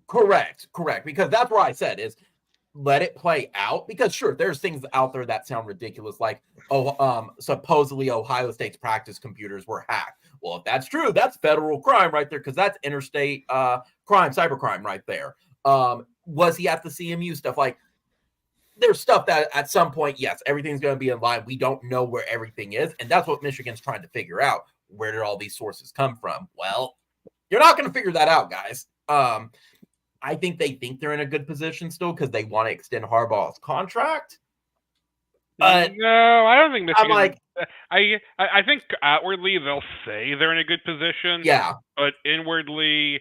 Correct. Because that's where I said is let it play out. Because sure, there's things out there that sound ridiculous, like supposedly Ohio State's practice computers were hacked. Well, if that's true, that's federal crime right there because that's interstate crime, cybercrime right there. Was he at the CMU stuff? Like, there's stuff that at some point, yes, everything's going to be in line. We don't know where everything is, and that's what Michigan's trying to figure out. Where did all these sources come from? Well, you're not going to figure that out, guys. I think they think they're in a good position still because they want to extend Harbaugh's contract. No, I don't think Michigan. I'm like, I think outwardly they'll say they're in a good position. Yeah, but inwardly,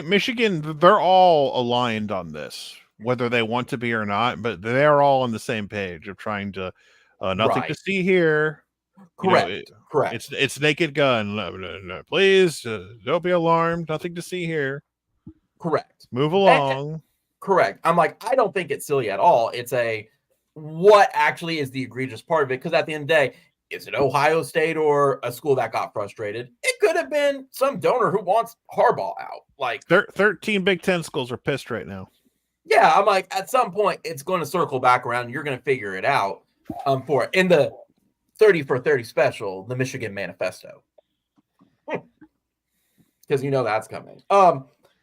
Michigan, they're all aligned on this, whether they want to be or not. But they're all on the same page of trying to nothing to see here. Correct. Correct. It's Naked Gun. No, please don't be alarmed. Nothing to see here. Correct. Move along. Correct. I'm like, I don't think it's silly at all. It's what actually is the egregious part of it? Because at the end of the day, is it Ohio State or a school that got frustrated? It could have been some donor who wants Harbaugh out. Like 13 Big Ten schools are pissed right now. Yeah, I'm like, at some point, it's going to circle back around. You're going to figure it out for it. In the 30 for 30 special, the Michigan Manifesto. Because that's coming.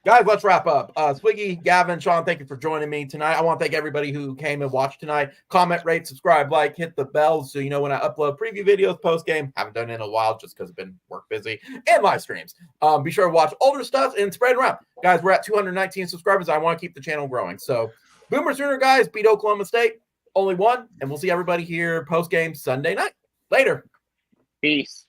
Guys, let's wrap up. Swiggy, Gavin, Sean, thank you for joining me tonight. I want to thank everybody who came and watched tonight. Comment, rate, subscribe, like, hit the bell so you know when I upload preview videos, post-game. Haven't done it in a while just because I've been work busy, and live streams. Be sure to watch older stuff and spread it around. Guys, we're at 219 subscribers. I want to keep the channel growing. So, Boomer Sooner, guys, beat Oklahoma State. Only one. And we'll see everybody here post-game Sunday night. Later. Peace.